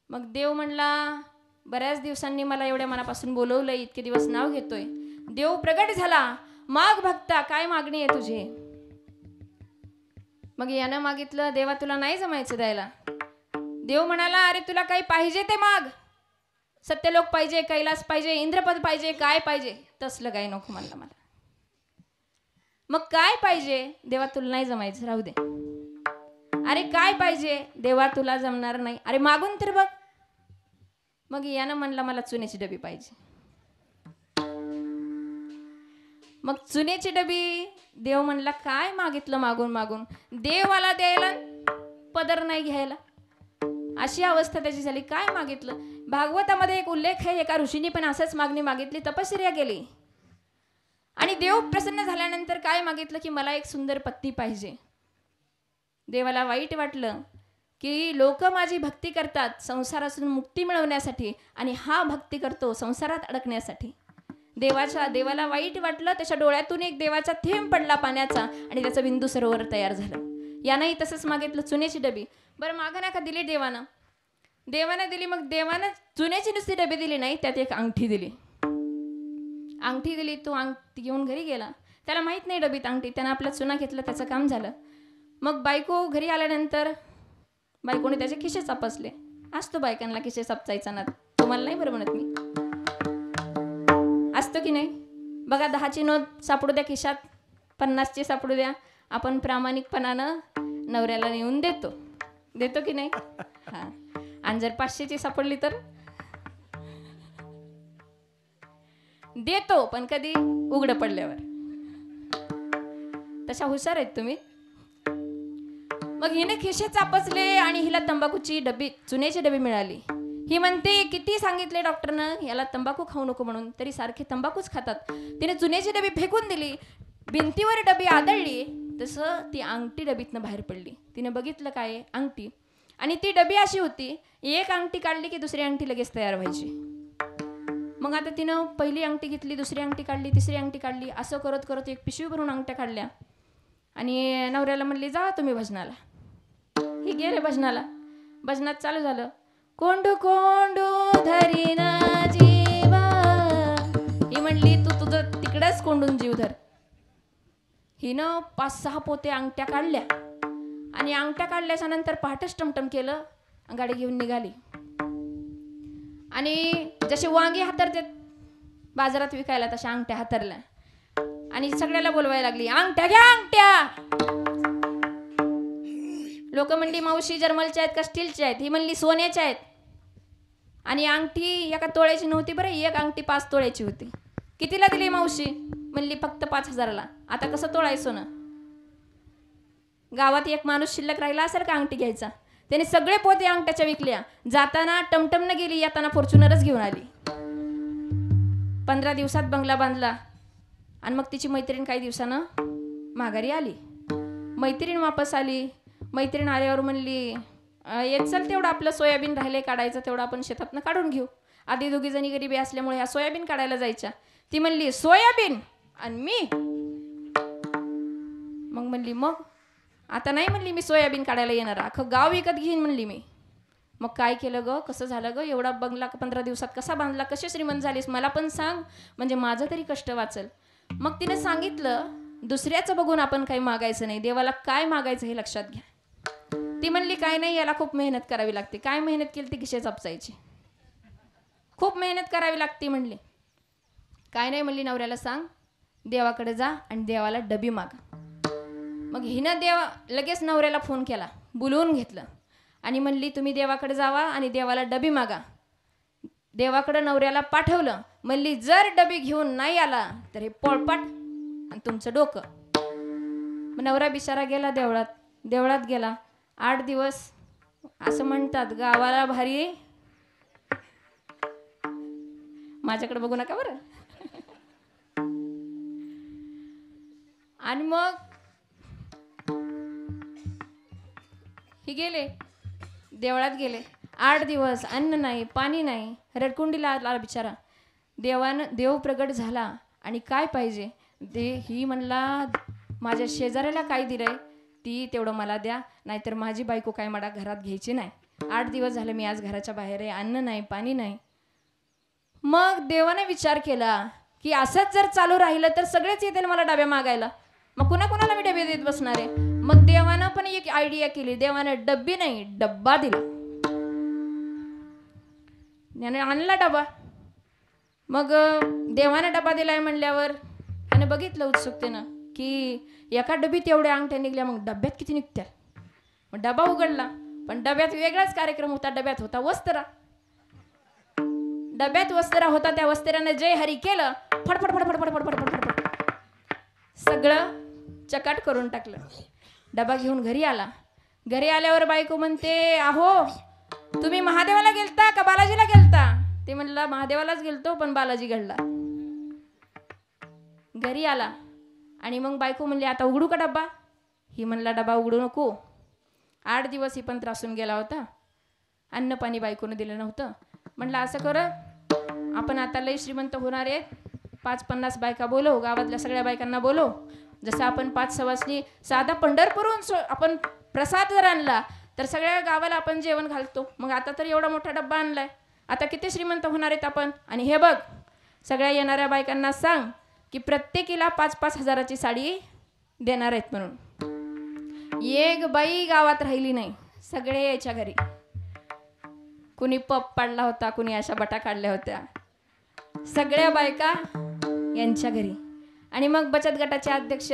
मग देव म्हणला, बऱ्याच दिवसांनी मला एवढ्या मनापासून बोलवलंय, इतके दिवस नाव घेतोय. देव प्रगट झाला, माग भक्ता काय मागणी आहे तुझी? मग यानं मागितलं, देवा तुला नाही जमायचं द्यायला. देव म्हणाला, अरे तुला काही पाहिजे ते माग. सत्यलोक पाहिजे, कैलास पाहिजे, इंद्रपद पाहिजे, काय पाहिजे? तसलं काही नको म्हणलं मला. मग काय पाहिजे? देवा तुला नाही जमायचं, राहू दे. अरे काय पाहिजे? देवा तुला जमणार नाही. अरे मागून तर बघ. मग यानं म्हणला, मला चुन्याची डबी पाहिजे. मग चुन्याची डबी. देव म्हणला, काय मागितलं मागून मागून? देवाला द्यायला पदर नाही घ्यायला, अशी अवस्था त्याची झाली. काय मागितलं? भागवतामध्ये एक उल्लेख आहे, एका ऋषीने पण असंच मागणी मागितली, तपश्चर्या केली आणि देव प्रसन्न झाल्यानंतर काय मागितलं की मला एक सुंदर पत्नी पाहिजे. देवाला वाईट वाटलं की लोक माझी भक्ती करतात संसारातून मुक्ती मिळवण्यासाठी आणि हा भक्ती करतो संसारात अडकण्यासाठी. देवाला वाईट वाटलं. त्याच्या डोळ्यातून एक देवाचा थेंब पडला पाण्याचा आणि त्याचं बिंदू सरोवर तयार झालं. यानंही तसंच मागितलं, चुन्याची डबी. बरं मागं नाही का दिली देवानं दिली. मग देवानं चुन्याची नुसती डबी दिली नाही, त्यात एक अंगठी दिली. तो अंगठी घेऊन घरी गेला. त्याला माहित नाही डबीत अंगठी. त्यानं आपला चुना घेतला, त्याचं काम झालं. मग बायको घरी आल्यानंतर बायकोने त्याचे खिशे चापसले. असतो बायकांना खिशे चापचायचा ना, तुम्हाला नाही बरं म्हणत मी, असतो की नाही? बघा 10ची नोट सापडू द्या खिशात, 50ची सापडू द्या, आपण प्रामाणिकपणानं नवऱ्याला नेऊन देतो की नाही? हां. आणि जर 500ची सापडली तर देतो, पण कधी उघडं पडल्यावर. तशा हुशार आहेत तुम्ही. मग हिने खिशे चापसले आणि हिला तंबाखूची डबी, चुन्याची डबी मिळाली. ही म्हणते, किती सांगितले डॉक्टरनं याला तंबाखू खाऊ नको म्हणून, तरी सारखे तंबाखूच खातात. तिने चुन्याची डबी फेकून दिली. भिंतीवर डबी आदळली, तसं ती अंगठी डबीतनं बाहेर पडली. तिने बघितलं काय? अंगठी. आणि ती डबी अशी होती, एक अंगठी काढली की दुसरी अंगठी लगेच तयार व्हायची. मग आता तिनं पहिली अंगठी घेतली, दुसरी अंगठी काढली, तिसरी अंगठी काढली, असं करत करत एक पिशवी भरून अंगठ्या काढल्या आणि नवऱ्याला म्हणली, जा तुम्ही भजनाला. ही गेले भजनाला. भजनात चालू झालं, कोंडू कोंडू धरीना जीवा. ही म्हणली, तू तुझं तिकडंच कोंडून जीव धर. हिनं 5-6 पोते अंगठ्या काढल्या आणि अंगठ्या काढल्याच्या नंतर पहाटच टमटम केलं, गाडी घेऊन निघाली. आणि जसे वांगी हातरतात बाजारात विकायला, तशा अंगठ्या हातरल्या आणि सगळ्याला बोलवायला लागली, अंगठ्या घ्या अंगठ्या. लोक म्हणली, मावशी जर्मलच्या आहेत का स्टीलच्या आहेत? ही म्हणली, सोन्याच्या आहेत. आणि अंगठी एका तोळ्याची नव्हती बरं, एक अंगठी 5 तोळ्याची होती. कितीला दिली मावशी? म्हणली, फक्त 5000ला. आता कसं तोळाय सोनं? गावात एक माणूस शिल्लक राहिला असेल का अंगठी घ्यायचा? त्याने सगळे पोते अंगठ्याच्या विकल्या. जाताना टमटमनं गेली, येताना फॉर्च्युनरच घेऊन आली. 15 दिवसात बंगला बांधला. आणि मग तिची मैत्रीण काही दिवसानं माघारी आली. मैत्रीण वापस आली. मैत्रीण आल्यावर म्हणली, येत चल तेवढं आपलं सोयाबीन राहिले काढायचं, तेवढं आपण शेतातनं काढून घेऊ. आधी 2 जणी गरिबी असल्यामुळे ह्या सोयाबीन काढायला जायच्या. ती म्हणली, सोयाबीन आणि मी? मग म्हणली, मग आता नाही म्हणली मी सोयाबीन काढायला येणार, अख्खं गाव विकत घेईन म्हणली मी. मग काय केलं ग? कसं झालं ग? एवढा बंगला 15 दिवसात कसा बांधला? कसे श्रीमंत झालीस? मला पण सांग, म्हणजे माझं तरी कष्ट वाचल. मग तिने सांगितलं, दुसऱ्याचं बघून आपण काही मागायचं नाही, देवाला काय मागायचं हे लक्षात घ्या. ती म्हणली, काय नाही, याला खूप मेहनत करावी लागते. काय मेहनत केली? ती खिशे चापसायची. खूप मेहनत करावी लागते म्हणली. काय नाही म्हणली, नवऱ्याला सांग देवाकडे जा आणि देवाला डबी माग. मग हिनं लगेच नवऱ्याला फोन केला, बोलवून घेतलं आणि म्हणली, तुम्ही देवाकडे जावा आणि देवाला डबी मागा. देवाकडे नवऱ्याला पाठवलं. म्हणली, जर डबी घेऊन नाही आला तर हे पोळपाट आणि तुमचं डोकं. मग नवरा बिचारा गेला देवळात गेला. 8 दिवस असं म्हणतात गावाला भारी. माझ्याकडे बघू नका बरं. आणि मग हे गेले, देवळात गेले. 8 दिवस अन्न नाही, पाणी नाही, रडकुंडीला आला बिचारा. देव प्रगट झाला आणि काय पाहिजे? ही म्हणला, माझ्या शेजाऱ्याला काय दिलंय ती तेवढं मला द्या, नाहीतर माझी बायको काय मला घरात घ्यायची नाही. 8 दिवस झाले मी आज घराच्या बाहेर आहे, अन्न नाही, पाणी नाही. मग देवाने विचार केला की असंच जर चालू राहिलं तर सगळेच येतील मला डब्या मागायला. मग कुणाला मी डबे देत बसणार आहे? मग देवानं पण एक आयडिया केली. देवानं डब्बी नाही डब्बा दिला. याने आणला डबा. मग देवानं डबा दिलाय म्हणल्यावर त्याने बघितलं उत्सुकतेनं की एका डबीत एवढ्या अंगठ्या निघल्या, मग डब्यात किती निघत्या. मग डबा उघडला, पण डब्यात वेगळाच कार्यक्रम होता. डब्यात होता वस्त्रा. डब्यात वस्त्रा होता. त्या वस्त्र्याने जय हरी केलं. फडफड फडफड फडफड फडफड फडफड सगळं चकाट करून टाकलं. डबा घेऊन घरी आला. घरी आल्यावर बायको म्हणते, अहो तुम्ही महादेवाला गेलता का बालाजीला गेलता. ते म्हणला महादेवालाच गेलतो, पण बालाजी घडला. घरी आला आणि मग बायको म्हणली, आता उघडू का डब्बा. ही म्हणला डबा उघडू नको. 8 दिवस ही पण त्रासून गेला होता. अन्न पाणी बायकोनं दिलं नव्हतं. म्हणलं असं कर, आपण आता लय श्रीमंत होणार आहेत. 5-50 बायका बोलव, गावातल्या सगळ्या बायकांना बोलव. जसं आपण 5 सवासनी साधा पंढरपूरहून आपण प्रसाद जर आणला तर सगळ्या गावाला आपण जेवण घालतो. मग आता तर एवढा मोठा डब्बा आणलाय, आता किती श्रीमंत होणार आहेत आपण. आणि हे बघ, सगळ्या येणाऱ्या बायकांना सांग की प्रत्येकीला 5-5 हजाराची साडी देणार आहेत म्हणून. एक बाई गावात राहिली नाही, सगळे यायच्या घरी. कुणी पप पाडला होता, कुणी अशा बटा काढल्या होत्या. सगळ्या बायका यांच्या घरी. आणि मग बचत गटाचे अध्यक्ष,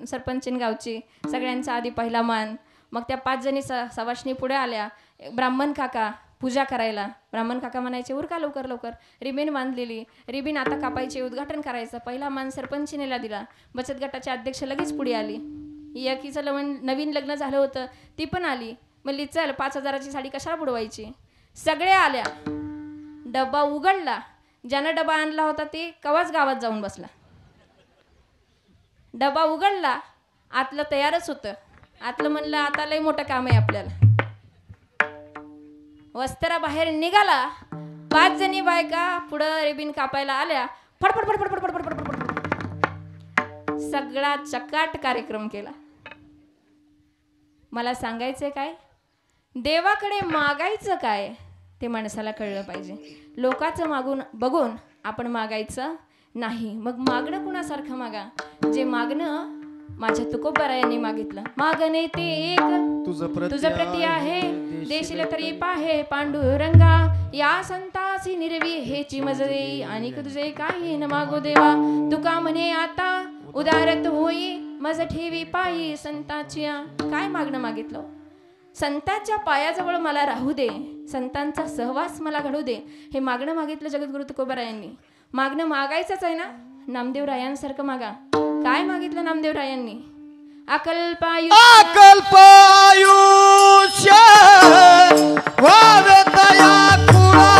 सरपंचीन गावची, सगळ्यांचा आधी पहिला मान. मग त्या 5 जणी सवाष्णी पुढे आल्या. ब्राह्मण काका पूजा करायला. ब्राह्मण काका म्हणायचे, उरका लवकर लवकर. रिबीन बांधलेली, रिबीन आता कापायची, उद्घाटन करायचं. पहिला मान सरपंचिनीला दिला. बचत गटाचे अध्यक्ष लगेच पुढे आली. एकीचं नवीन लग्न झालं होतं, ती पण आली. म्हणली चल 5 हजाराची साडी कशाला बुडवायची. सगळ्या आल्या. डबा उघडला. ज्यानं डबा आणला होता ते कवाच गावात जाऊन बसला. डबा उघडला, आतलं तयारच होतं. आतलं म्हणलं आता लय मोठं काम आहे आपल्याला. वस्त्रा बाहेर निघाला. 5 जणी बायका पुढं रिबीन कापायला आल्या. फडफड फडफड फडफड फडफड फडफड सगळा चकाट कार्यक्रम केला. मला सांगायचंय काय, देवाकडे मागायचं काय ते माणसाला कळलं पाहिजे. लोकांचं मागून बघून आपण मागायचं नाही. मग मागणं कुणासारखं मागा, जे मागणं माझ्या तुकोबारायांनी मागितलं. मागणे ते एक तुझं प्रती आहे, देशील तरी पाहे पांडुरंगा. या संतासी निर्वी हेची मज देई, आणि तुझे काही न मागो देवा. तुका म्हणे आता उदारत होई, मज ठेवी पायी संताची. काय मागणं मागितलं. संतांच्या पायाजवळ मला राहू दे, संतांचा सहवास मला घडू दे, हे मागणं मागितलं जगद्गुरु तुकोबारायांनी. मागणं मागायचंच आहे ना. नामदेवरायांसारखं मागा. काय मागितलं नामदेवरायांनी. अकल्पायुष्य व्हावे तया कुळा,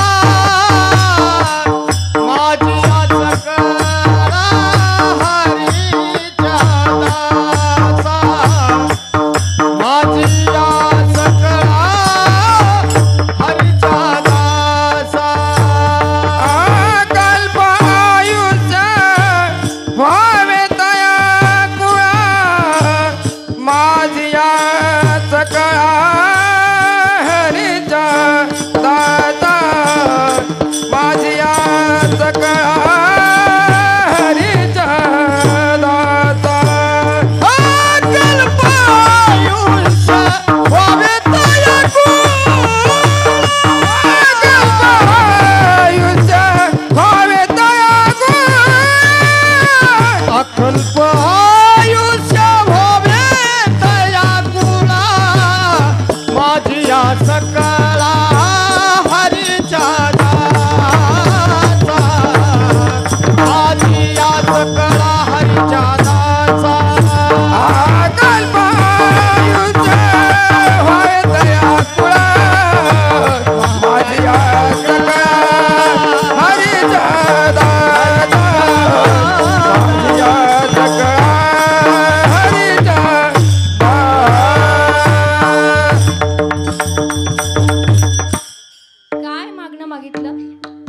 माझी सकळा हरीच्या दासा. माझी सकळा हरीच्या दासा. अकल्पायुष्य व्हावे तया कुळा, माझी सकळा हरीच्या दाता. माझी सकळा हरीच्या दाता. अकल्पायुष्य व्हावे तया कुळा, अकल्पायुष्य व्हावे तया कुळा. अकल्पायुष्य व्हावे तया कुळा, माझी सकळा हरीच्या दासा. माझी सकळा हरीच्या दासा. अकल्पायुष्य व्हावे तया कुळा, माझी सकळा हरीच्या दासा. माझी सकळा हरीच्या काय मागणं मागितलं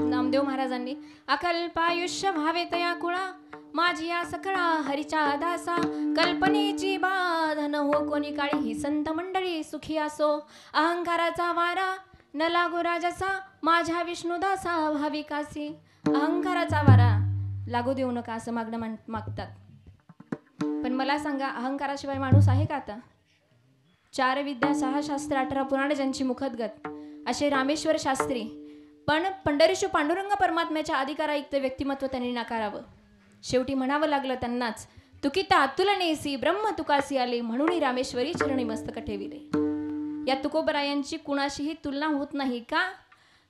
नामदेव महाराजांनी. अकल्पायुष्य व्हावे तया कुळा, माझी या सकळा हरीच्या दासा. कल्पनेची बाध न हो कोणी काळी, ही संत मंडळी सुखी असो. अहंकाराचा वारा न लागो राजसा, माझ्या विष्णुदासा भाविकासी. अहंकाराचा वारा लागू देऊ नका असं मागणं मागतात. पण मला सांगा, अहंकाराशिवाय माणूस आहे का आता. 4 विद्या 6 शास्त्र 18 पुराण ज्यांची मुखदगत असे रामेश्वर शास्त्री, पण पंढरीशू पांडुरंग परमात्म्याच्या अधिकारायुक्त व्यक्तिमत्व त्यांनी नाकारावं. शेवटी म्हणावं लागलं त्यांनाच, तुकिता तुलनेसी ब्रह्म तुकासी आले, म्हणून रामेश्वरी चरणी मस्तक ठेविले. या तुकोबरायांची कुणाशीही तुलना होत नाही. का?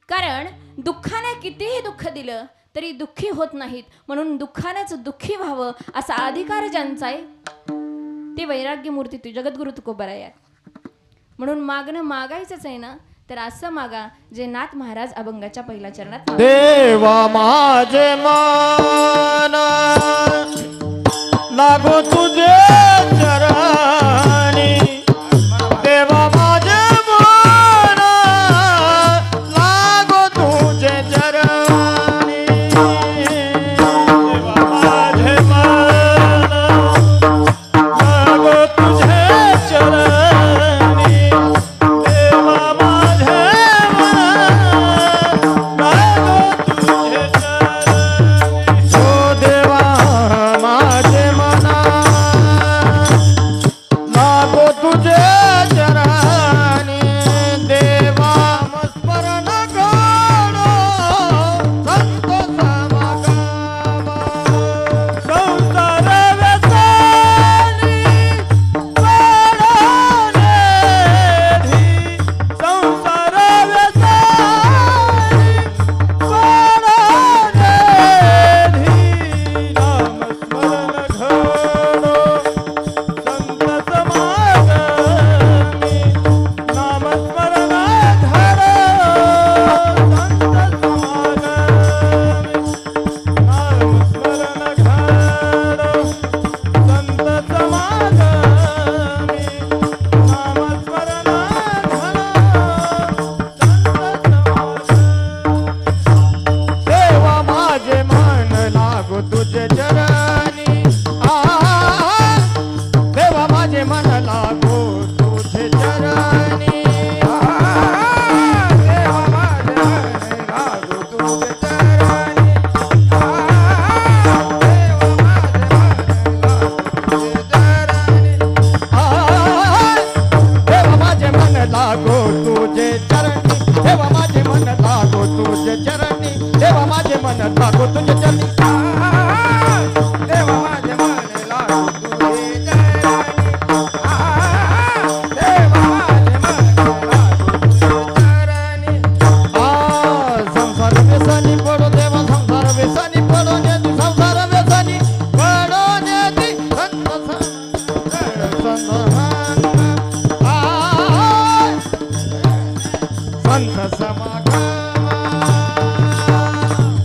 कारण दुःखाने कितीही दुःख दिलं तरी दुःखी होत नाहीत, म्हणून दुःखानेच दुःखी व्हावं असा अधिकार ज्यांचा आहे ते वैराग्य मूर्ती तू जगद्गुरु तुकोबराय आहेत. म्हणून मागणं मागायचंच आहे ना, तर असं मागा जे नाथ महाराज अभंगाच्या पहिल्या चरणात देवा माझे मान लागो तुझे चरणी, देवा माझे मान लागो तुझे चरणी, देवा माझे मान लागो तुझे चरणी, देवा माझे मान लागो तुझे चरणी, ओ देवा माझे मना लागो तुझे चरणी, देवा मस्मरण करो संत समागम, संसार व्यसनी पडोने धी, संसार व्यसनी पडोने धी, नामस्मरण घडो संत समागमी, नामस्मरण धरो संत समागमी, नामस्मरण घडो संत समागमी, नामस्मरण धरो संत समागमी. देवा माझे मन लागो तुझे चरणी, देवा माझे मन लागो तुझे चरणी, देवा माझे मन लागो तुझे चरणी, देवा माझे मन लागो तुझे चरणी, देवा माझे मन लागो तुझे चरणी, देवा माझे मन लागो तुझे चरणी, देवा माझे मन लागो तुझे चरणी, देवा माझे मन लागो तुझे चरणी. संसार व्यसनी पडो देवा, संसार व्यसनी पडो नेती, संसार व्यसनी पडो नेती, संत समागम,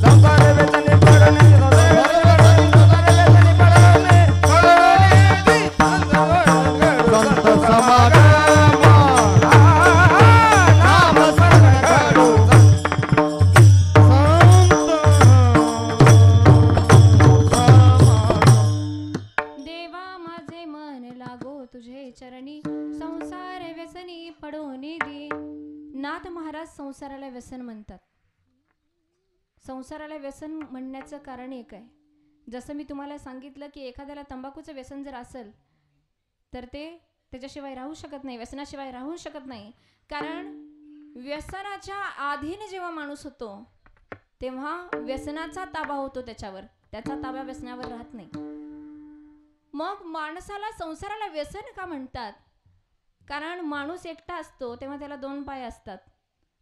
संसार व्यसनी पडो नेती, संसार व्यसनी पडो नेती, संत समागम, नामस्मरण घडो देवा माझे मन लागो तुझे चरणी, संसार व्यसनी पडोनी दे. नाथ महाराज संसाराला व्यसन म्हणतात. संसाराला व्यसन म्हणण्याचं कारण एक आहे. जसं मी तुम्हाला सांगितलं की एखाद्याला तंबाखूचं व्यसन जर असेल तर ते त्याच्याशिवाय राहू शकत नाही, व्यसनाशिवाय राहू शकत नाही. कारण व्यसनाच्या आधीन जेव्हा माणूस होतो तेव्हा व्यसनाचा ताबा होतो त्याच्यावर, त्याचा ताबा व्यसनावर राहत नाही. मग माणसाला संसाराला व्यसन का म्हणतात? कारण माणूस एकटा असतो तेव्हा त्याला 2 पाय असतात,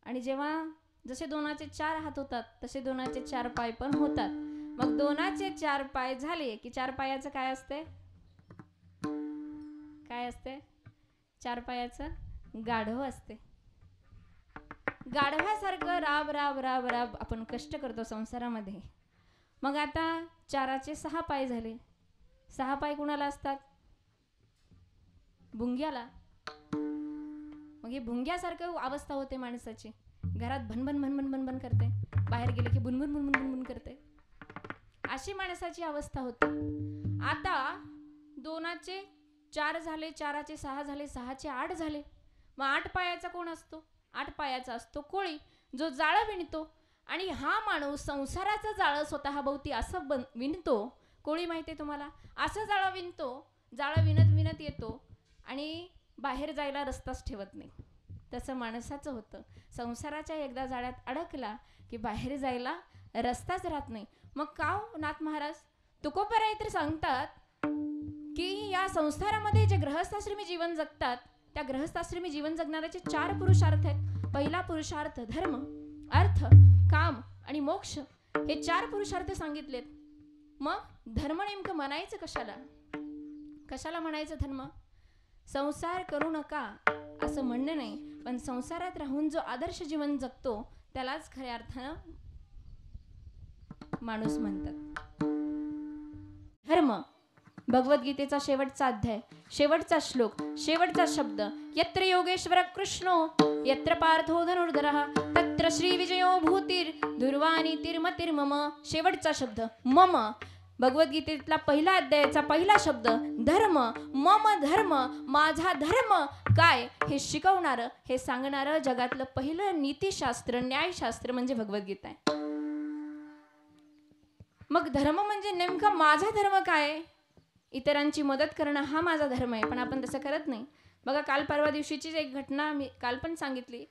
आणि जेव्हा जसे 2चे 4 हात होतात तसे 2चे 4 पाय पण होतात. मग 2चे 4 पाय झाले की 4 पायाचं काय असते? काय असते? 4 पायाचं गाढव असते. गाढवासारखं राब राब राब राब आपण कष्ट करतो संसारामध्ये. मग आता 4चे 6 पाय झाले. 6 पाय कुणाला असतात? भुंग्याला. मग ही भुंग्यासारखं अवस्था होते माणसाची. घरात भनभन भनभन भनभन करते, बाहेर गेले की बुनबुन बुनबुन बुनबुन करते. अशी माणसाची अवस्था होते. आता 2चे 4 झाले, 4चे 6 झाले, 6चे 8 झाले. मग 8 पायाचा कोण असतो? 8 पायाचा असतो कोळी, जो जाळं विणतो. आणि हा माणूस संसाराचं जाळं स्वतः भोवती असं विणतो. कोळी माहिती आहे तुम्हाला? असं जाळं विणतो, जाळं विणत विणत येतो आणि बाहेर जायला रस्ताच ठेवत नाही. तसं माणसाचं होतं. संसाराच्या एकदा जाळ्यात अडकला की बाहेर जायला रस्ताच राहत नाही. मग का हो नाथ महाराज तुकोबराय तर सांगतात की या संसारामध्ये जे गृहस्थाश्रमी जीवन जगतात त्या गृहस्थाश्रमी जीवन जगणाऱ्याचे 4 पुरुषार्थ आहेत. पहिला पुरुषार्थ धर्म, अर्थ, काम आणि मोक्ष हे 4 पुरुषार्थ सांगितलेत. मग धर्म नेमकं म्हणायचं कशाला? कशाला म्हणायचं धर्म? संसार करू नका असं म्हणणं नाही, पण संसारात राहून जो आदर्श जीवन जगतो त्यालाच खऱ्या अर्थानं माणूस म्हणतात. धर्म भगवद्गीतेचा शेवटचा अध्याय, शेवटचा श्लोक, शेवटचा शब्द. यत्र योगेश्वर कृष्णो यत्र पार्थो धनुर्धरः तत्र श्री विजयो भूतीर दुर्वाणी तिर्मतिर्मम. शेवटचा शब्द मम. भगवद्गीतेतला पहिला अध्यायाचा पहिला शब्द धर्म. मम धर्म, माझा धर्म काय हे शिकवणारं, हे सांगणारं जगातलं पहिलं नीतिशास्त्र, न्यायशास्त्र म्हणजे भगवद्गीता आहे. मग धर्म म्हणजे नेमका माझा धर्म काय? इतरांची मदत करणं हा माझा धर्म आहे, पण आपण तसं करत नाही. बघा काल परवा दिवशीचीच एक घटना मी काल पण सांगितली.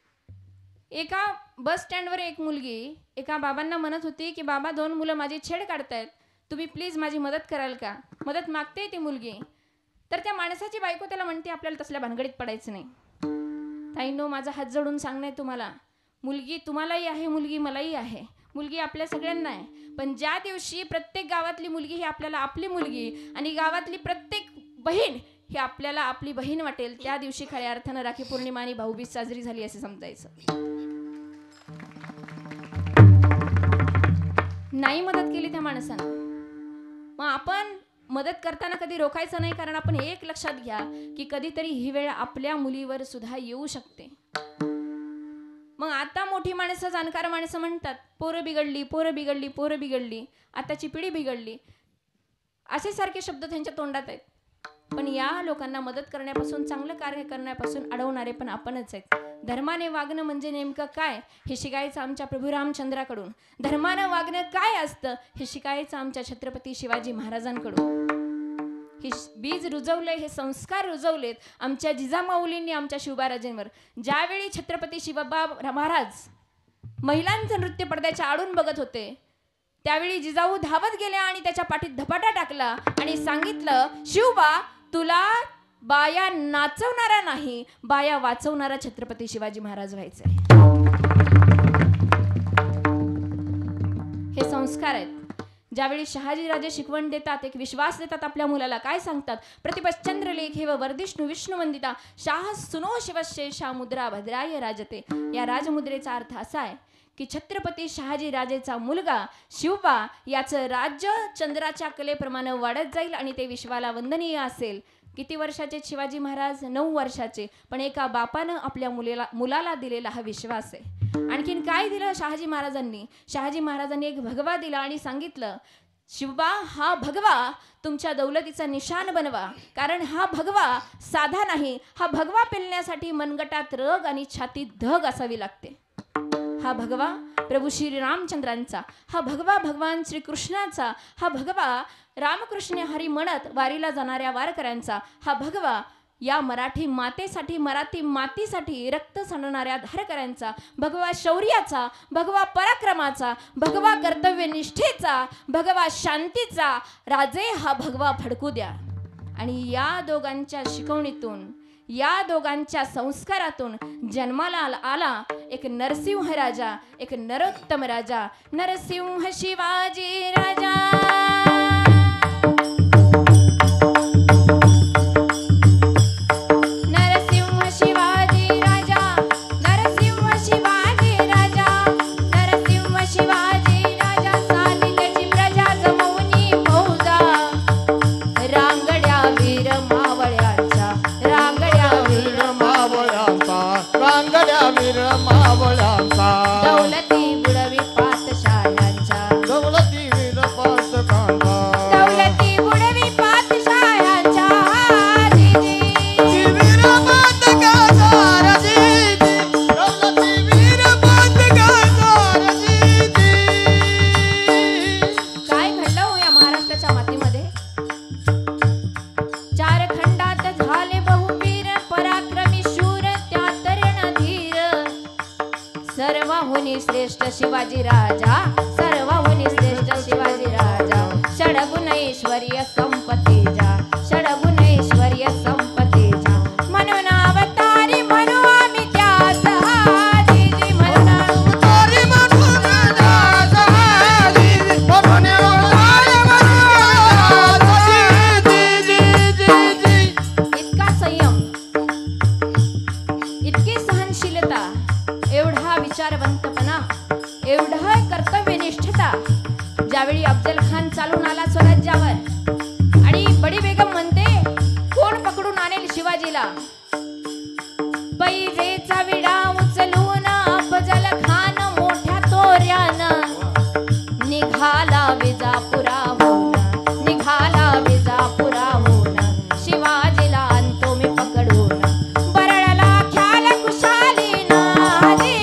एका बस स्टँडवर एक मुलगी एका बाबांना म्हणत होती की बाबा 2 मुलं माझी छेड काढतायत, तुम्ही प्लीज माझी मदत कराल का? मदत मागते ती मुलगी. तर त्या माणसाची बायको त्याला म्हणते आपल्याला तसल्या भानगडीत पडायचं नाही. ताईंनो माझा हात जोडून सांगणं आहे तुम्हाला, मुलगी तुम्हालाही आहे, मुलगी मलाही आहे, मुलगी आपल्या सगळ्यांना आहे. पण ज्या दिवशी प्रत्येक गावातली मुलगी ही आपल्याला आपली मुलगी आणि गावातली प्रत्येक बहीण ही आपल्याला आपली बहीण वाटेल, त्या दिवशी खऱ्या अर्थानं राखी पौर्णिमा आणि भाऊबीज साजरी झाली असे समजायचं. नाही मदत केली त्या माणसानं, मग आपण मदत करताना कधी रोखायचं नाही, कारण आपण एक लक्षात घ्या की कधीतरी ही वेळ आपल्या मुलीवर सुद्धा येऊ शकते. मग आता मोठी माणसं, जाणकार माणसं म्हणतात पोरं बिघडली, पोरं बिघडली, पोरं बिघडली, आताची पिढी बिघडली, असे सारखे शब्द त्यांच्या तोंडात आहेत. पण या लोकांना मदत करण्यापासून, चांगलं कार्य करण्यापासून अडवणारे पण आपणच आहेत. धर्माने वागणं म्हणजे नेमकं काय हे शिकायचं आमच्या प्रभू रामचंद्राकडून. धर्मानं वागणं काय असतं हे शिकायचं आमच्या छत्रपती शिवाजी महाराजांकडून. हे बीज रुजवले, हे संस्कार रुजवलेत आमच्या जिजामाऊलींनी आमच्या शिवबाराजांवर. ज्यावेळी छत्रपती शिवबा महाराज महिलांचं नृत्य पडद्याच्या आडून बघत होते, त्यावेळी जिजाऊ धावत गेल्या आणि त्याच्या पाठीत धपाटा टाकला आणि सांगितलं, शिवबा तुला बाया नाचवणारा नाही, बाया वाचवणारा छत्रपती शिवाजी महाराज व्हायचंय. हे संस्कार आहेत. ज्यावेळी शहाजीराजे शिकवण देतात, एक विश्वास देतात आपल्या मुलाला, काय सांगतात? प्रतिपश्चंद्र लेखे व वर्धिष्णू विष्णू वंदिता शाह सुनो शिवशेषा मुद्रा भद्राय राजते. या राजमुद्रेचा अर्थ असा आहे की छत्रपती शहाजी राजेचा मुलगा शिवबा याचं राज्य चंद्राच्या कलेप्रमाणे वाढत जाईल आणि ते विश्वाला वंदनीय असेल. किती वर्षाचे शिवाजी महाराज? 9 वर्षाचे. पण एका बापानं आपल्या मुलाला दिलेला हा विश्वास आहे. आणखीन काय दिलं शहाजी महाराजांनी? शहाजी महाराजांनी एक भगवा दिला आणि सांगितलं, शिवबा हा भगवा तुमच्या दौलतीचा निशाण बनवा, कारण हा भगवा साधा नाही, हा भगवा पेलण्यासाठी मनगटात रग आणि छातीत धग असावी लागते. हा भगवा प्रभू श्री रामचंद्रांचा, हा भगवा भगवान श्री कृष्णाचा, हा भगवा रामकृष्ण हरी म्हणत वारीला जाणाऱ्या वारकऱ्यांचा, हा भगवा या मराठी मातेसाठी, मराठी मातीसाठी रक्त सांडणाऱ्या धारकऱ्यांचा, भगवा शौर्याचा, भगवा पराक्रमाचा, भगवा कर्तव्यनिष्ठेचा, भगवा शांतीचा. राजे हा भगवा फडकू द्या. आणि या दोघांच्या शिकवणीतून, या दोघांच्या संस्कारातून जन्माला आला एक नरसिंह राजा, एक नरोत्तम राजा, नरसिंह शिवाजी राजा. दौलती बुडवी पातशाळ्यांच्या, दौलती वीर पातकांचा, दौलती बुडवी पातशाळ्यांच्या, वीर पातकांचा रजिती, दौलती वीर पातकांचा रजिती. काय घडलं हो या महाराष्ट्राच्या मातीमध्ये? 4 खंडात झाले बहुवीर पराक्रमी. सर्वाहुनी श्रेष्ठ शिवाजी राजा, सर्वाहुनी श्रेष्ठ शिवाजी राजा, षडगुणैश्वर्य संपत्तीचा, षडगुणैश्वर्य संपत्तीचा, म्हणून अवतारी म्हणू आम्ही त्यास आजीजी, म्हणून अवतारी म्हणून त्यास आजीजी, म्हणून अवतारी म्हणून आजीजी. इतका संयम, इतकी सहनशीलता, एवढा विचारवंतपणा, एवढा कर्तव्यनिष्ठता ज्यावेळी अफजल खान चालून आला स्वराज्यावर आणि बडी बेगम म्हणते कोण पकडून आणेल शिवाजीला, पैजेचा विडा उचलून अफजल खान मोठ्या तोऱ्यानं निघाला विजापुराहून, निघाला विजापुराहून, शिवाजीला आणतो मी पकडून, बरळला ख्याल कुशालीन जी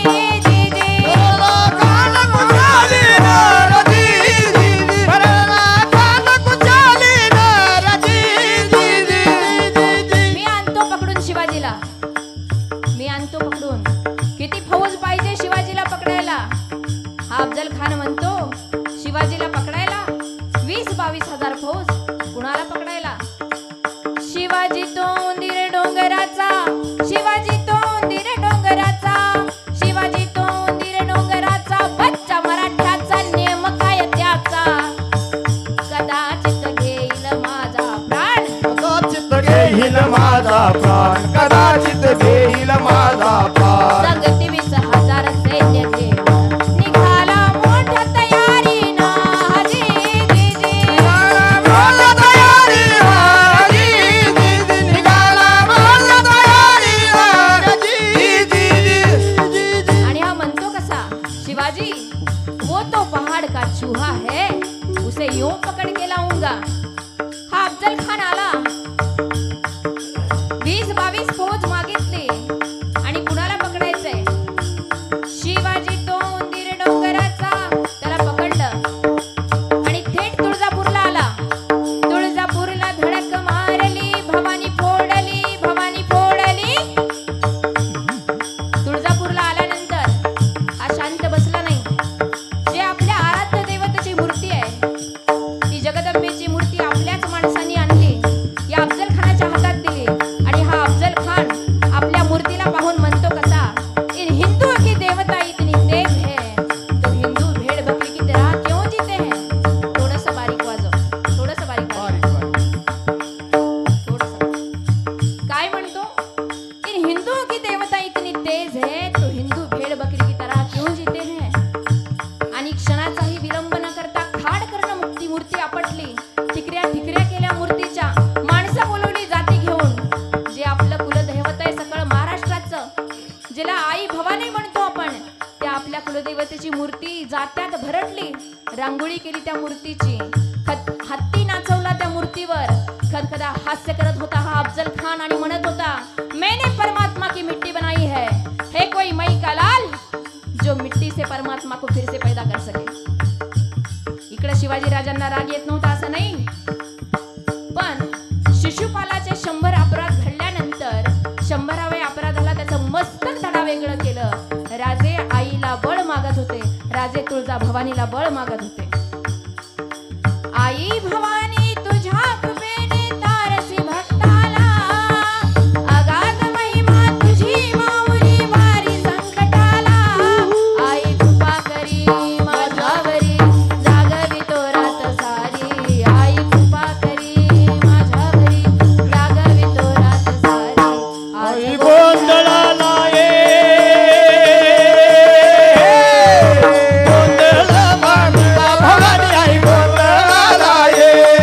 जी जी, बरळला ख्याल कुशालीन रजी, बरळला ख्याल कुशालीन रजी. मी आणतो पकडून शिवाजीला, मी आणतो पकडून. किती फौज पाहिजे शिवाजीला पकडायला? हा अफजल खान म्हणतो शिवाजीला पकडायला 20-22 हजार फौज. कुणाला पकडायला? शिवाजी तो उंदीर डोंगराचा, शिवाजी तो उंदीर डोंगराचा, शिवाजी तो उंदीर डोंगराचा, बच्चा मराठ्याचा नेम काय त्याचा, कदाचित घेईल माझा प्राण, कदाचित घेईल माझा प्राण, कदाचित घेईल माझा प्राण. संगती 20,000 सैन्य घेऊन निघाला मोठ्या तयारीनं जी जी जी. निघाला तयारी हरी जी, निघाला माझा तयारी हरी जी. आणि हा म्हणतो कसा शिवाजी, वो तो पहाड़ का चूहा है, उसे यूं पकड़ के लाऊंगा. हा अफजल खान आला, 20-22 फौज मागितली आणि कुणाला पकडायचंय? शिवाजी तो उंदीर डोंगराचा, त्याला पकडलं आणि थेट तुळजापूरला आला. तुळजापूरला धडक मारली, भवानी फोडली, भवानी फोडली. तुळजापूरला आल्यानंतर हा शांत बसला नाही. जे आपल्या आराध्य देवतेची मूर्ती आहे, ती जगदंबेची मूर्ती आपल्याच माणसांनी आणली, या अफजल खानाच्या हातात दिली. आणि हा अफजल खान आपल्या मूर्तीला पाहून म्हणतो कसा, इन हिंदू की देवता इतनी तेज है, तो हिंदू भेड़ बकरी की तरह क्यों जीते हैं. थोडंसं बारीक वाजव, थोडंसं बारीक वाजव, थोडंसं. काय म्हणतो? इन हिंदुओं की देवता इतनी तेज है, तो हिंदू भेड़ बकरी की तरह क्यों जीते हैं. आणि क्षणाचाही विलंब न करता खाड करणं ती मूर्ती आपटली. ठिकऱ्या ठिकऱ्या केल्या मूर्तीच्या. माणसं बोलवली जाती घेऊन. जे आपलं कुलदैवत आहे सकळ महाराष्ट्राचं, जिला आई भवानी म्हणतो आपण, त्या आपल्या कुलदैवतेची मूर्ती जात्यात भरटली. रांगोळी केली त्या मूर्तीची, हत्ती नाचवला त्या मूर्तीवर. खदखदा हास्य करत होता हा अफजल खान आणि म्हणत होता, मैंने परमात्मा की मिट्टी बनाई है, हे कोई मई का लाल जो मिट्टी से परमात्मा को फिर से पैदा कर सके. इकडे शिवाजी राजांना राग येत नव्हता असं नाही, पण शिशुपालाचे 100 अपराध घडल्यानंतर 100व्या अपराधाला त्याचं मस्तक धडा वेगळं केलं. राजे आईला बळ मागत होते, राजे तुळजा भवानीला बळ मागत होते. आई भवानी तुझ्या कृपेने तारसी भक्ताला, अगाध महिमा तुझी माऊली वारी संकटाला. आई कृपा करी माझ्यावरी, जागवी तो रात सारी. आई कृपा करी माझ्यावरी, जागवी तो रात सारी. आई गोंधळाला ये, गोंधळ मांडला भवानी, आई गोंधळाला ये.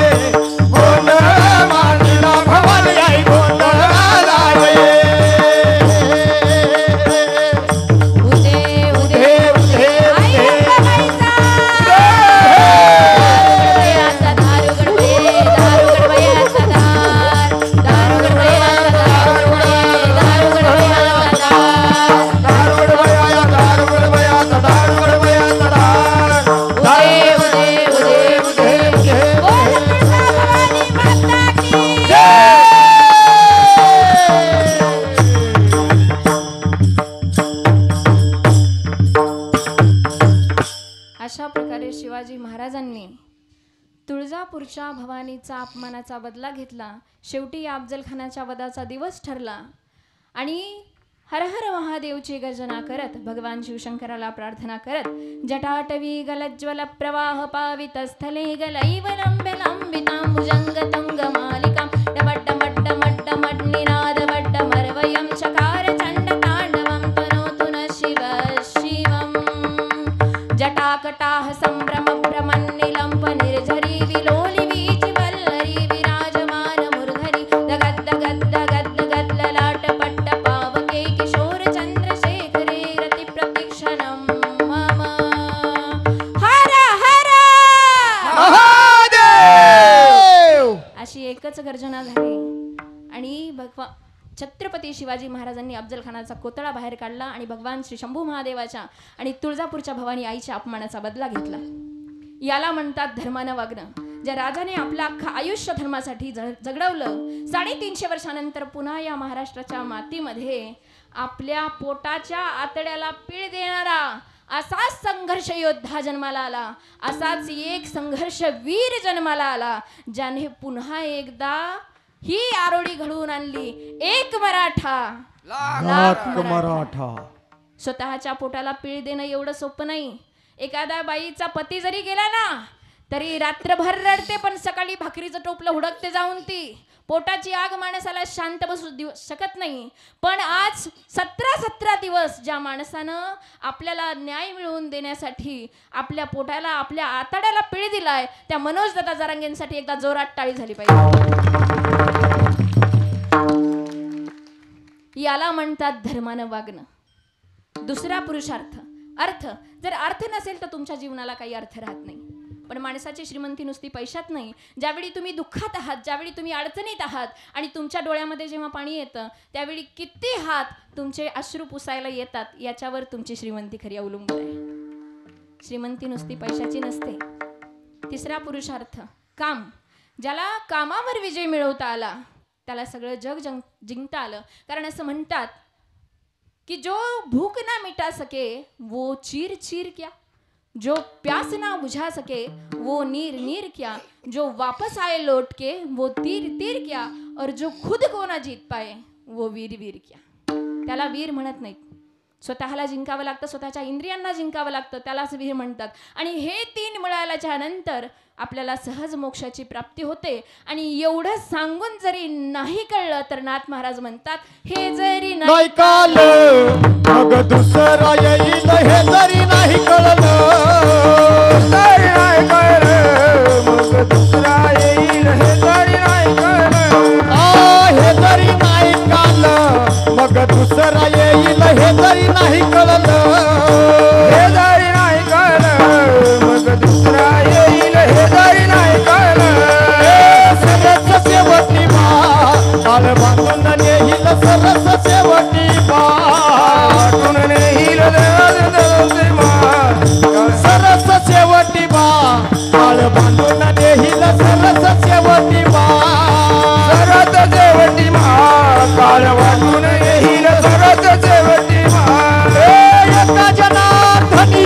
तुळजापूरच्या भवानीचा अपमानाचा बदला घेतला. शेवटी या अफजलखानाच्या वधाचा दिवस ठरला आणि हर हर महादेवची गर्जना करत भगवान शिवशंकराला प्रार्थना करत जटाटवी गलज्वल प्रवाह पावित स्थले गलैव लंब्य लंबितांबुजंग तुंग मालिकां डमड्डमड्डमड्डमड्निनाद वड्डमर्वयं चकार चण्ड ताण्डवं तनोतु न शिव शिवम् जटाकटाह संभ्रम भ्रमन्निलंप निर्झरी विलोली वीचि वल्लरी विराजमान मुरघरी दगद दगद दगद दगद ललाट पट्ट पावके किशोर चंद्रशेखरे रति प्रतीक्षणं मम हर हर महादेव. अशी एकच गर्जना झाली आणि छत्रपती शिवाजी महाराजांनी अफजलखानाचा कोतळा बाहेर काढला आणि भगवान श्री शंभू महादेवाच्या आणि तुळजापूरच्या भवानी आईच्या अपमानाचा बदला घेतला. याला म्हणतात धर्मानं वागणं. ज्या राजाने आपलं अख्खं आयुष्य धर्मासाठी जगडवलं, 350 वर्षानंतर पुन्हा या महाराष्ट्राच्या मातीमध्ये आपल्या पोटाच्या आतड्याला पीळ देणारा असाच संघर्ष योद्धा जन्माला आला, असाच एक संघर्ष वीर जन्माला आला, ज्याने पुन्हा एकदा ही आरोळी घडवून आणली. एक मराठा लाख मराठा. स्वतःच्या पोटाला पीळ देणं एवढं सोपं नाही. एखाद्या बाईचा पती जरी गेला ना तरी रात्रभर रडते, पण सकाळी भाकरीचं टोपलं हुडकते जाऊन ती. पोटाची आग माणसाला शांत बसू शकत नाही. पण आज 17 दिवस ज्या माणसानं आपल्याला न्याय मिळवून देण्यासाठी आपल्या पोटाला आपल्या आतड्याला पीळ दिलाय, त्या मनोज दादा जरांगेंसाठी एकदा जोरात टाळी झाली पाहिजे. याला म्हणतात धर्मानं वागणं. दुसरा पुरुषार्थ अर्थ. जर अर्थ नसेल तर तुमच्या जीवनाला काही अर्थ राहत नाही. पण माणसाची श्रीमंती नुसती पैशात नाही. ज्यावेळी तुम्ही दुःखात आहात, ज्यावेळी तुम्ही अडचणीत आहात आणि तुमच्या डोळ्यामध्ये जेव्हा पाणी येतं त्यावेळी किती हात तुमचे अश्रू पुसायला येतात याच्यावर तुमची श्रीमंती खरी अवलंबून आहे. श्रीमंती नुसती पैशाची नसते. तिसरा पुरुषार्थ काम. ज्याला कामावर विजय मिळवता आला त्याला सगळं जग जिंकता आलं. कारण असं म्हणतात कि जो भूख ना मिटा सके वो चीर चीर क्या, जो प्यास ना बुझा सके वो नीर नीर क्या, जो वापस आए लौट के वो तीर तीर क्या, और जो खुद को ना जीत पाए वो वीर वीर क्या. त्याला वीर म्हणत नाहीत. स्वतःला जिंकावं लागतं, स्वतःच्या इंद्रियांना जिंकावं लागतं, त्यालाच वीर म्हणतात. आणि हे 3 मिळाल्याच्या नंतर आपल्याला सहज मोक्षाची प्राप्ती होते. आणि एवढं सांगून जरी नाही कळलं तर नाथ महाराज म्हणतात हे जरी नाही कळलं मग दुसरा येईल, हे जरी नाही कळलं तरी नाही कळलं, मग दुसरा येईल, हे जरी नाही कळलं. हे जरी नाही कळलं मग दुसरा येईल, हे जरी नाही कळलं, हे जरी नाही कळलं, मग दुसरा येईल, हे जरी नाही कळलं. सरस शेवटी बाळ बांधून नेईल, सरस शेवटी बाळून नेईल, सरस शेवटी बाळ बांधून नेईल, सरस शेवटी सरस शेवटी काळ वाटून येईल, सरस शेवटी एका जनार्दनी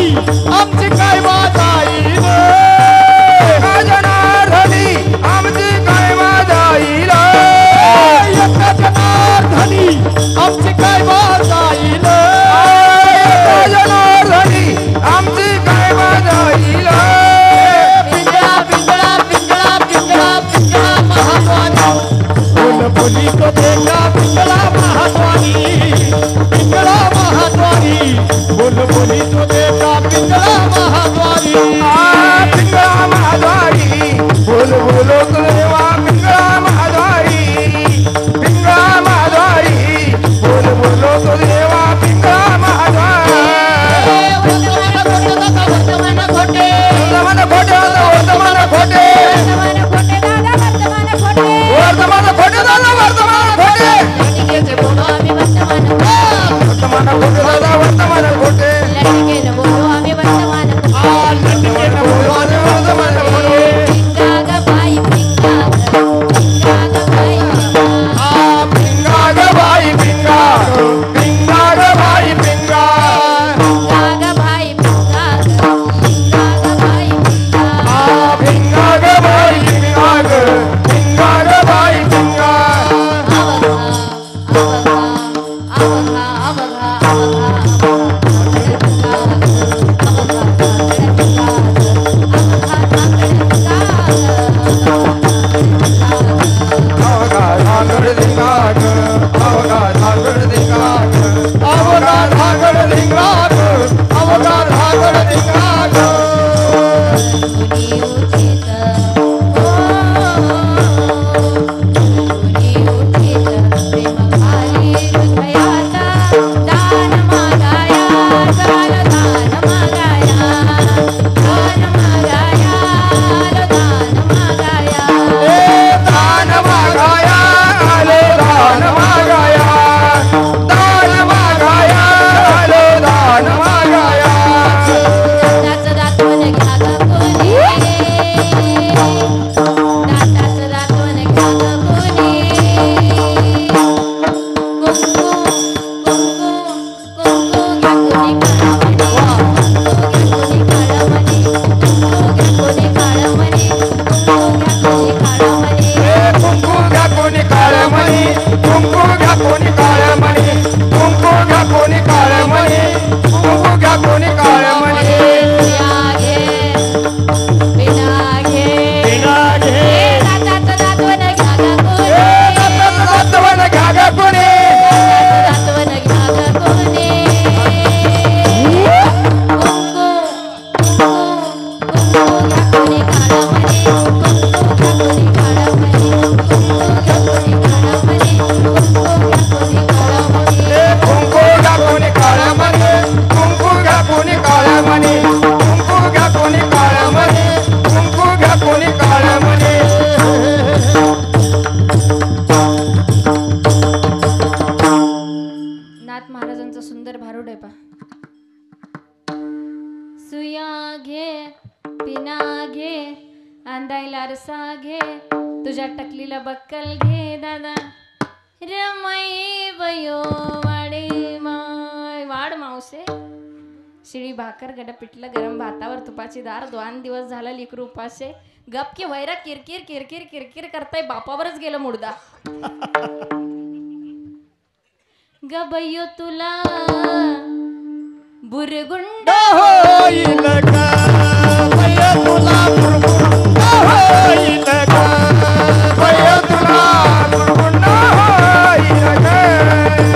अंदायला रसा घे तुझ्या टकलीला बक्कल घे दादा रमाई बयो वाडे माय वाड मावसे शिळी भाकर गड पिठलं गरम भातावर तुपाची दार 2 दिवस झाला लिकरू उपासे गप की वैरा किरकिर किरकिर किरकिर करताय बापावरच गेलं मुडदा गबयो तुला बुरगुंड होईल का बया तुला बुरगुंड होईल का बया तुला बुरगुंड होईल का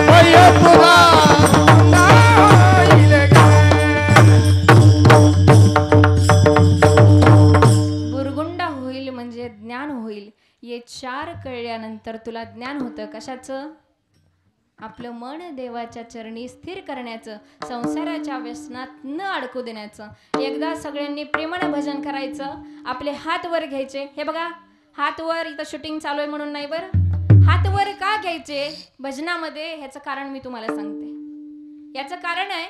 बया तुला बुरगुंड होईल का बुरगुंडा होईल म्हणजे ज्ञान होईल हे 4 कळल्यानंतर तुला ज्ञान होतं कशाचं आपलं मन देवाच्या चरणी स्थिर करण्याचं संसाराच्या व्यसनात न अडकू देण्याचं एकदा सगळ्यांनी प्रेमाने भजन करायचं आपले हात वर घ्यायचे हे बघा हात वर इथं शूटिंग चालू आहे म्हणून नाही बरं हात वर का घ्यायचे भजनामध्ये ह्याचं कारण मी तुम्हाला सांगते याचं कारण आहे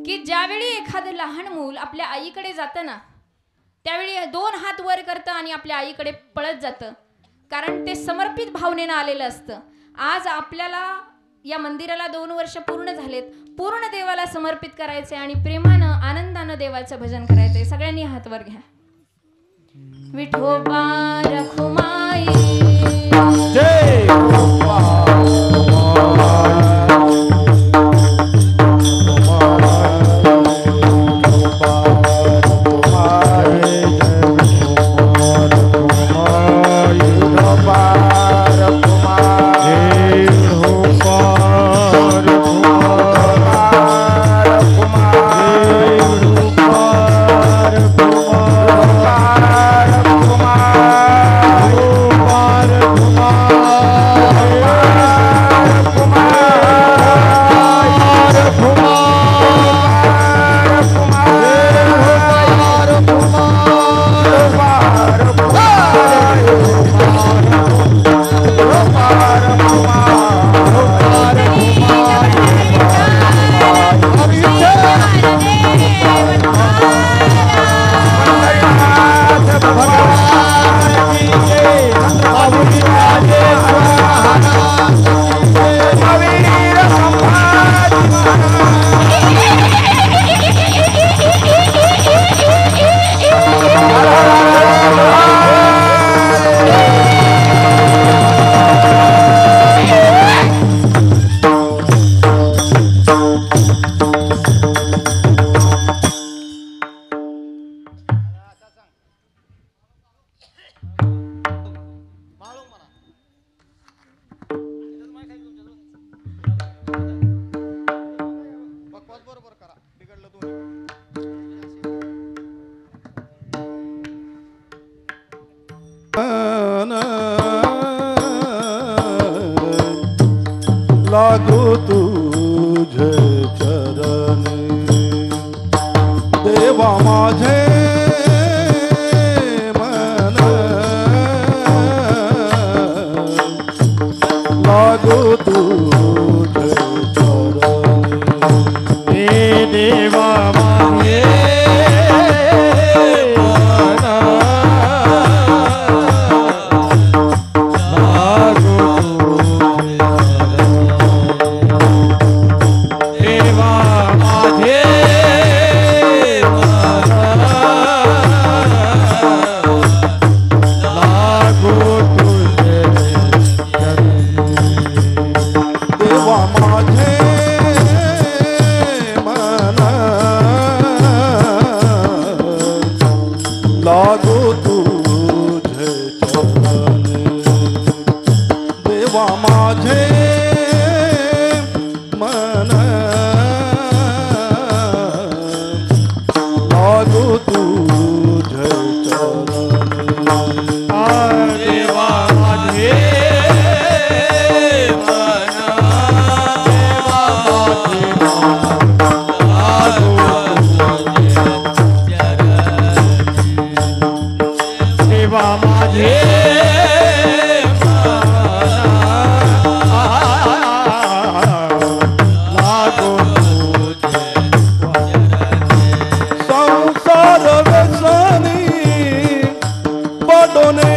की ज्यावेळी एखादं लहान मूल आपल्या आईकडे जातं ना त्यावेळी 2 हात वर करतं आणि आपल्या आईकडे पळत जातं कारण ते समर्पित भावनेनं आलेलं असतं आज आपल्याला या मंदिराला 2 वर्ष पूर्ण झालेत पूर्ण देवाला समर्पित करायचे आणि प्रेमानं आनंदानं देवाचं भजन करायचंय सगळ्यांनी हात वर घ्या विठोबा रखुमाई जय तुझे चरणी देवा माझे मन लागो तुझे चरणी हे देवा माझे मन लागो तुझे देवा माझे लागो तुझे देवा माझे मन लागो तुझे चरणी देवा माझे मन लागो तुझे चरणी देवा माझे मन देवा माझे लागो देवा माझे लागो संसार व्यसनी पडोने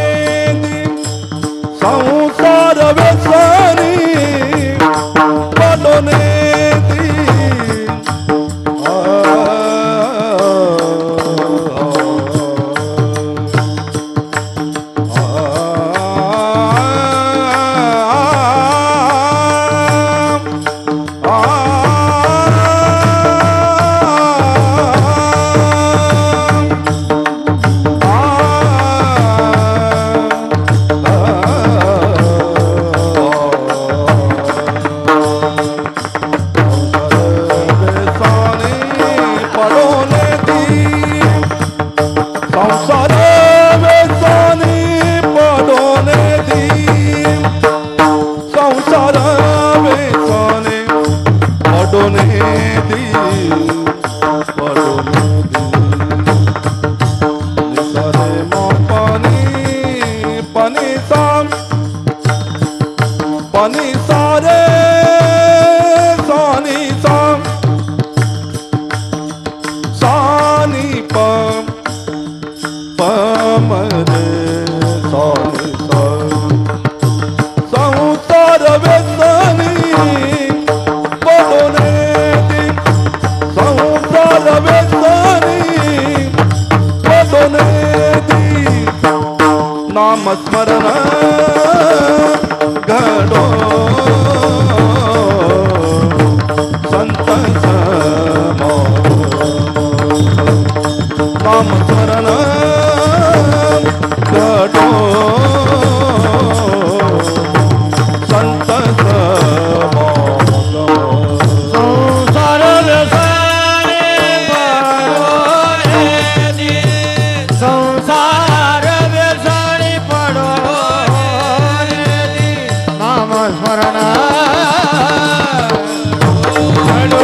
संसार व्यसनी पडोने संसार व्यसनी पडोने संसार व्यसनी पडोने पडोने निसरे पानी पानी पानी सारे सानी सानी पम पमरे सानी संसार व्यसनी पडोने संसार व्यसनी पडोने नाम स्मरण घडो संत समो नाम स्मरण घडो संत समो संसार व्यसनी पडोने संसार व्यसनी पडोने नाम स्मरण घडो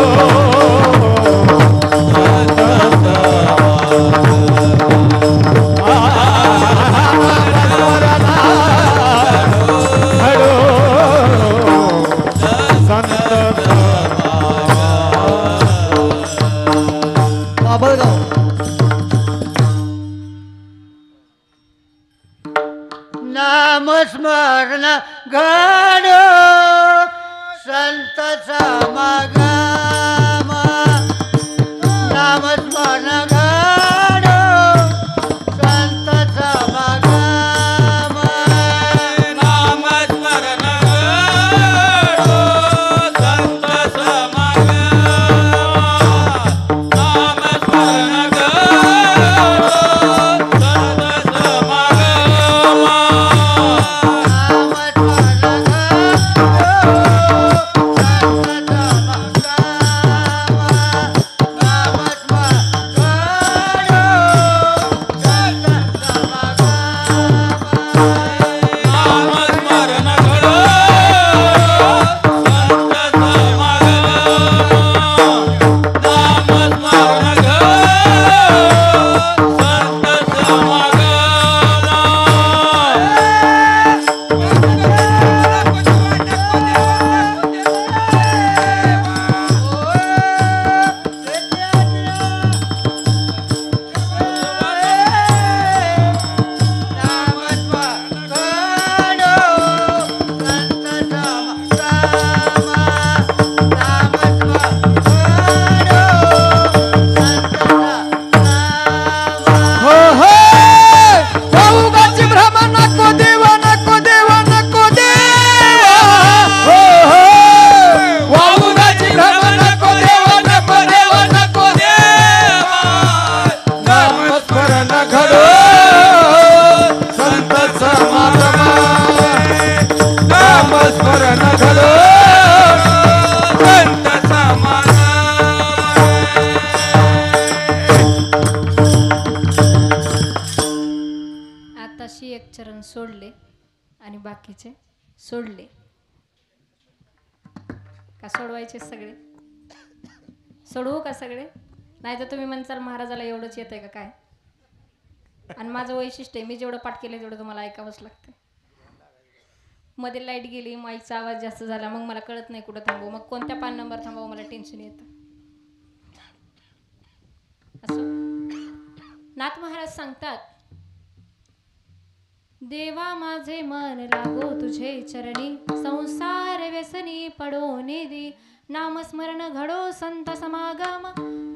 नामस्मरण घडो संत समागम नामस्मरण घडो संत समागम नामस्मरण घडो संत समागम नामस्मरण घडो दोन सोडले आणि बाकीचे सोडले का? सोडवायचे सगळे? सोडवू का सगळे? नाही तर तुम्ही म्हणसाल महाराजाला एवढंच येत आहे का काय? आणि माझं वैशिष्ट्य आहे, मी जेवढं पाठ केलं तेवढं तुम्हाला ऐकावंच लागतं. मध्ये लाईट गेली, माईकचा आवाज जास्त झाला, मग मला कळत नाही कुठं थांबवू, मग कोणत्या पान नंबर थांबवू मला टेन्शन येतं. असो, नाथ महाराज सांगतात, देवा माझे मन लागो तुझे चरणी, संसार व्यसनी पडो नेदी, नामस्मरण घडो संत समागम,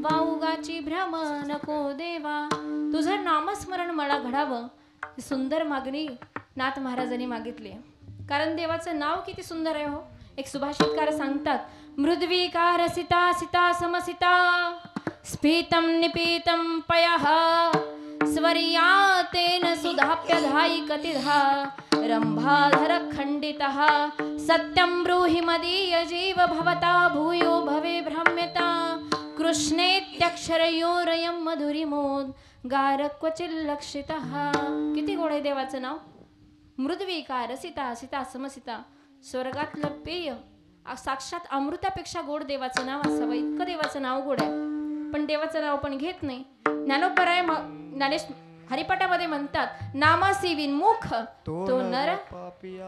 वाऊगाची भ्रम नको देवा. तुझं नामस्मरण मला घडावं, ही सुंदर मागणी नाथ महाराजांनी मागितली. कारण देवाचं नाव किती सुंदर आहे हो. एक सुभाषितकार सांगतात, मृद्विकार सिता सिता समसिता, स्फीतं निपीतं पयः, स्वर्यातेन सुधाप्यधायि कतिधा, रंभाधर खंडितः, सत्यं ब्रूहि मदीय जीव भवता, भूयो भवे भ्रम्यता, कृष्णेत्यक्षरयोरयं मधुरिमोद गार क्वचिल्लक्षितः. किती गोड आहे देवाचं नाव. मृद्विकार सिता सिता समसिता, स्वर्गातलं पेय, साक्षात अमृतापेक्षा गोड देवाचं नाव असावं, इतकं देवाचं नाव गोड आहे. पण देवाचं नाव पण घेत नाही. ज्ञानोबराय ज्ञानेश हरिपाठामध्ये म्हणतात, नामासी विनमुख तो नर पापिया.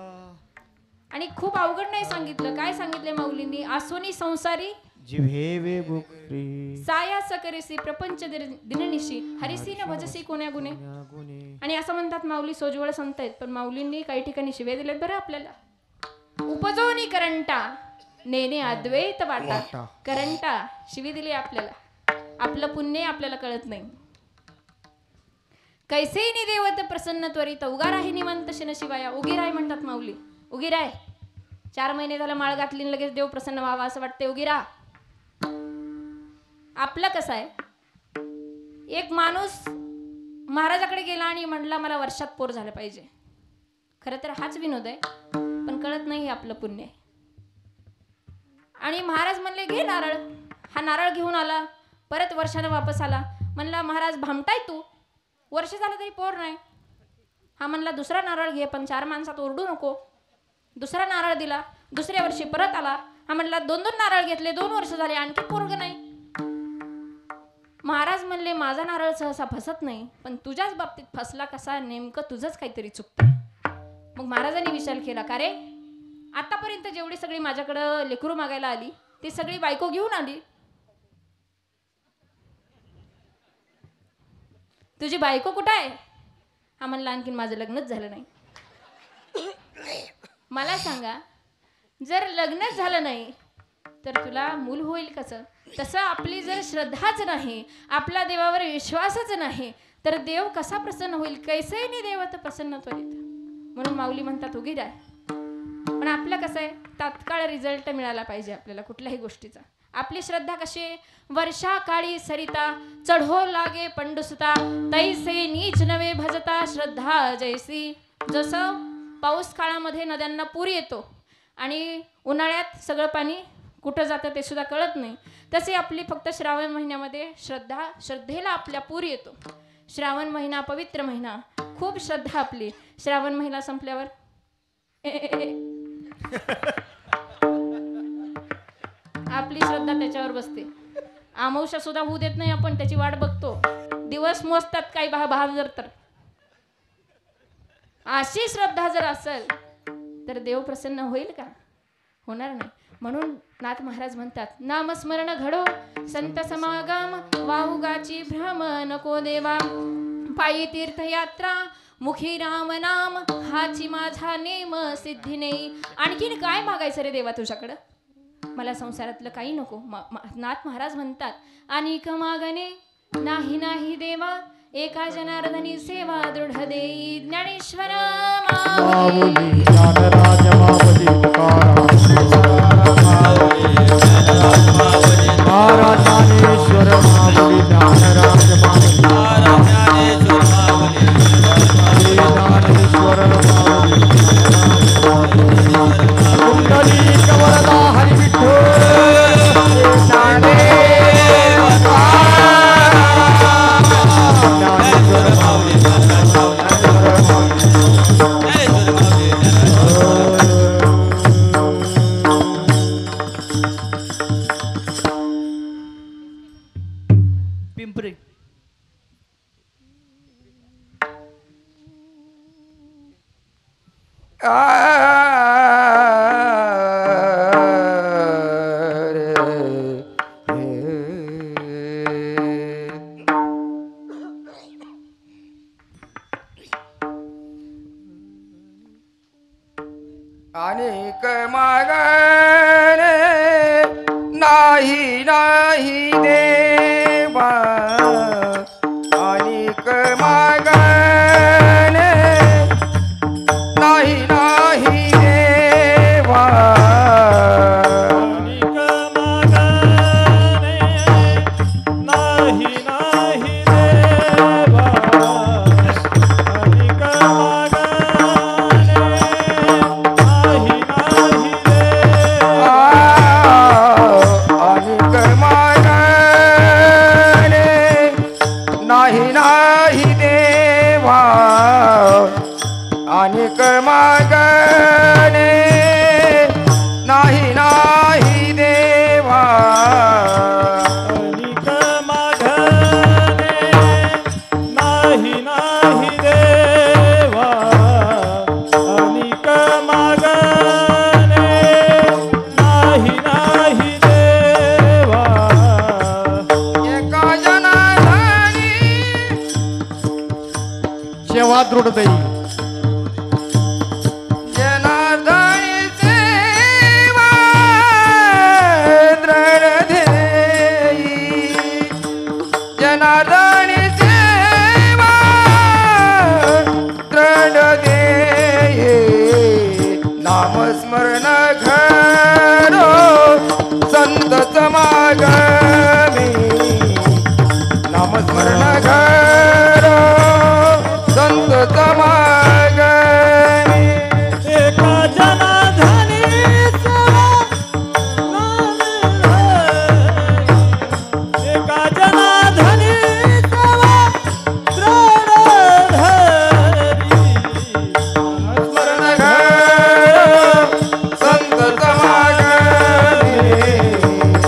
आणि खूप अवघड नाही सांगितलं. काय सांगितले माऊलींनी? आसोनी संसारी जिव्हे बुक्री, साया सकरिसी प्रपंच दिननिशी, हरिसी न भजसी कोण्या गुणे. आणि असं म्हणतात माऊली सोजवळ संत आहेत, पण माऊलींनी काही ठिकाणी शिवे दिलेत बरं आपल्याला. उपजोनी करंटा नेने अद्वैत वाटा. करंटा शिवी दिली आपल्याला, आपलं पुण्य आपल्याला कळत नाही. कैसे निदेवत प्रसन्न त्वरित, उगाराही निमंत शन शिवाया. उगीराय म्हणतात माऊली, उगीराय. 4 महिने झालं माळ घातली, लगेच देव प्रसन्न व्हावा असं वाटते. उगीरा. आपलं कसं आहे, एक माणूस महाराजाकडे गेला आणि म्हणला मला वर्षात पोर झालं पाहिजे. खरं तर हाच विनोद आहे, पण कळत नाही हे आपलं पुण्य आहे. आणि महाराज म्हणले घे नारळ. हा नारळ घेऊन आला, परत वर्षानं वापस आला. म्हणला महाराज भामटाय तू, वर्ष झालं तरी पोर नाही. हा म्हणला दुसरा नारळ घे, पण 4 माणसात ओरडू नको. दुसरा नारळ दिला, दुसऱ्या वर्षी परत आला. हा म्हणला 2-2 नारळ घेतले, 2 वर्ष झाले, आणखी पोरग नाही. महाराज म्हणले माझा नारळ सहसा फसत नाही, पण तुझ्याच बाबतीत फसला कसा, नेमकं तुझंच काहीतरी चुकतं. मग महाराजांनी विचार केला, का रे आतापर्यंत जेवढी सगळी माझ्याकडं लेकरू मागायला आली ती सगळी बायको घेऊन आली, तुझी बायको कुठं आहे? हा म्हणला आणखीन माझं लग्नच झालं नाही. मला सांगा, जर लग्नच झालं नाही तर तुला मूल होईल कसं? तसं आपली जर श्रद्धाच नाही, आपला देवावर विश्वासच नाही, तर देव कसा प्रसन्न होईल? कैसे नि देवत प्रसन्न त्वरित. म्हणून माऊली म्हणतात उगीर आहे. पण आपलं कसं आहे, तात्काळ रिझल्ट मिळाला पाहिजे आपल्याला कुठल्याही गोष्टीचा. आपली श्रद्धा कशी आहे? वर्षा काळी सरिता चढो लागे पंडुसता, तैसे नीच नवे भजता श्रद्धा जैसी. जसं पाऊस काळामध्ये नद्यांना पूर येतो आणि उन्हाळ्यात सगळं पाणी कुठं जातं ते सुद्धा कळत नाही, तसे आपली फक्त श्रावण महिन्यामध्ये श्रद्धेला आपल्या पूर येतो. श्रावण महिना पवित्र महिना, खूप श्रद्धा आपली. श्रावण महिना संपल्यावर आपली श्रद्धा त्याच्यावर बसते. अमावस्या सुद्धा होऊ देत नाही आपण, त्याची वाट बघतो. दिवस मोजतात काही बहादर. तर अशी श्रद्धा जर असेल तर देव प्रसन्न होईल का? होणार नाही. म्हणून नाथ महाराज म्हणतात, नामस्मरण घडो संत समागम, वाहुगाची भ्रम नको देवा. पायी तीर्थयात्रा मुखी राम नाम, हाची माझा नेम सिद्धी नाही. आणखीन काय मागायचं रे देवा तुझ्याकडं? मला संसारातलं काही नको. नाथ महाराज म्हणतात, अनेक मागणे नाही नाही देवा, एका जनार्दनी सेवा दृढ देई. ज्ञानेश्वर माऊली ज्ञानराज माऊली तुकाराम, महाराज ज्ञानेश्वर माऊली ज्ञानराज माऊली, ज्ञानेश्वर माऊली कुंडली कवरला हरी विठ्ठल. पिंपरी. अनेक मागणे नाही नाही देवा अनेक मागणे नाही नाही देवा अनेक मागणे नाही नाही देवा अनेक मागणे नाही नाही देवा अनेक मागणे नाही नाही देवा अनेक मागणे नाही नाही देवा अनेक मागणे नाही नाही देवा अनेक मागणे नाही नाही देवा एका जनाधारी सेवा दृढदयी जनार्दनी सेवा दृढधेयी जनार्दनी सेवा दृढधेयी नामस्मरण घरो संत समागमी नामस्मरण घरो संत समागमी एका जनाधानी सेवा एका जनाधानी सेवा दृढधरी स्मरण घरो संत समागमी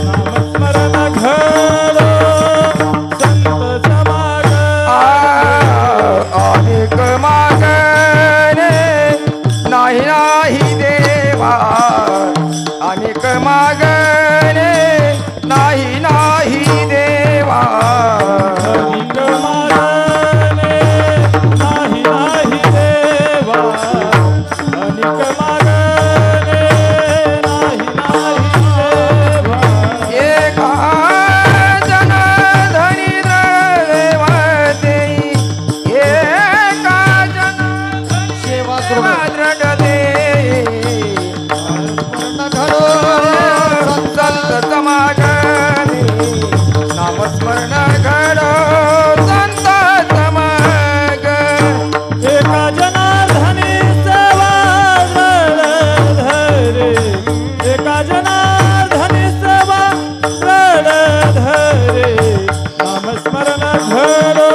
नामस्मरण घडो संत समागम अनेक मागणे नाही नाही देवा अनेक मागणे नाही नाही देवा अनेक मागणे नाही नाही देवा अनेक मागणे नाही नाही देवा एका जनार्दनी द्रवदेयी एका जनार्दनी सेवा दृढदेयी घडो संत समागमी नामस्मरण घडो संत समागमी एका जनार्दनी सेवा दृढधरे एका जनार्दनी सेवा दृढधरे नामस्मरण घडो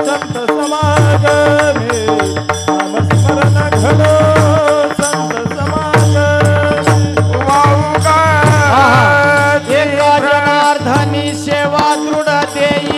संत समागमे नामस्मरण घडो संत समागमे वाहुका एका जनार्दनी सेवा दृढदेयी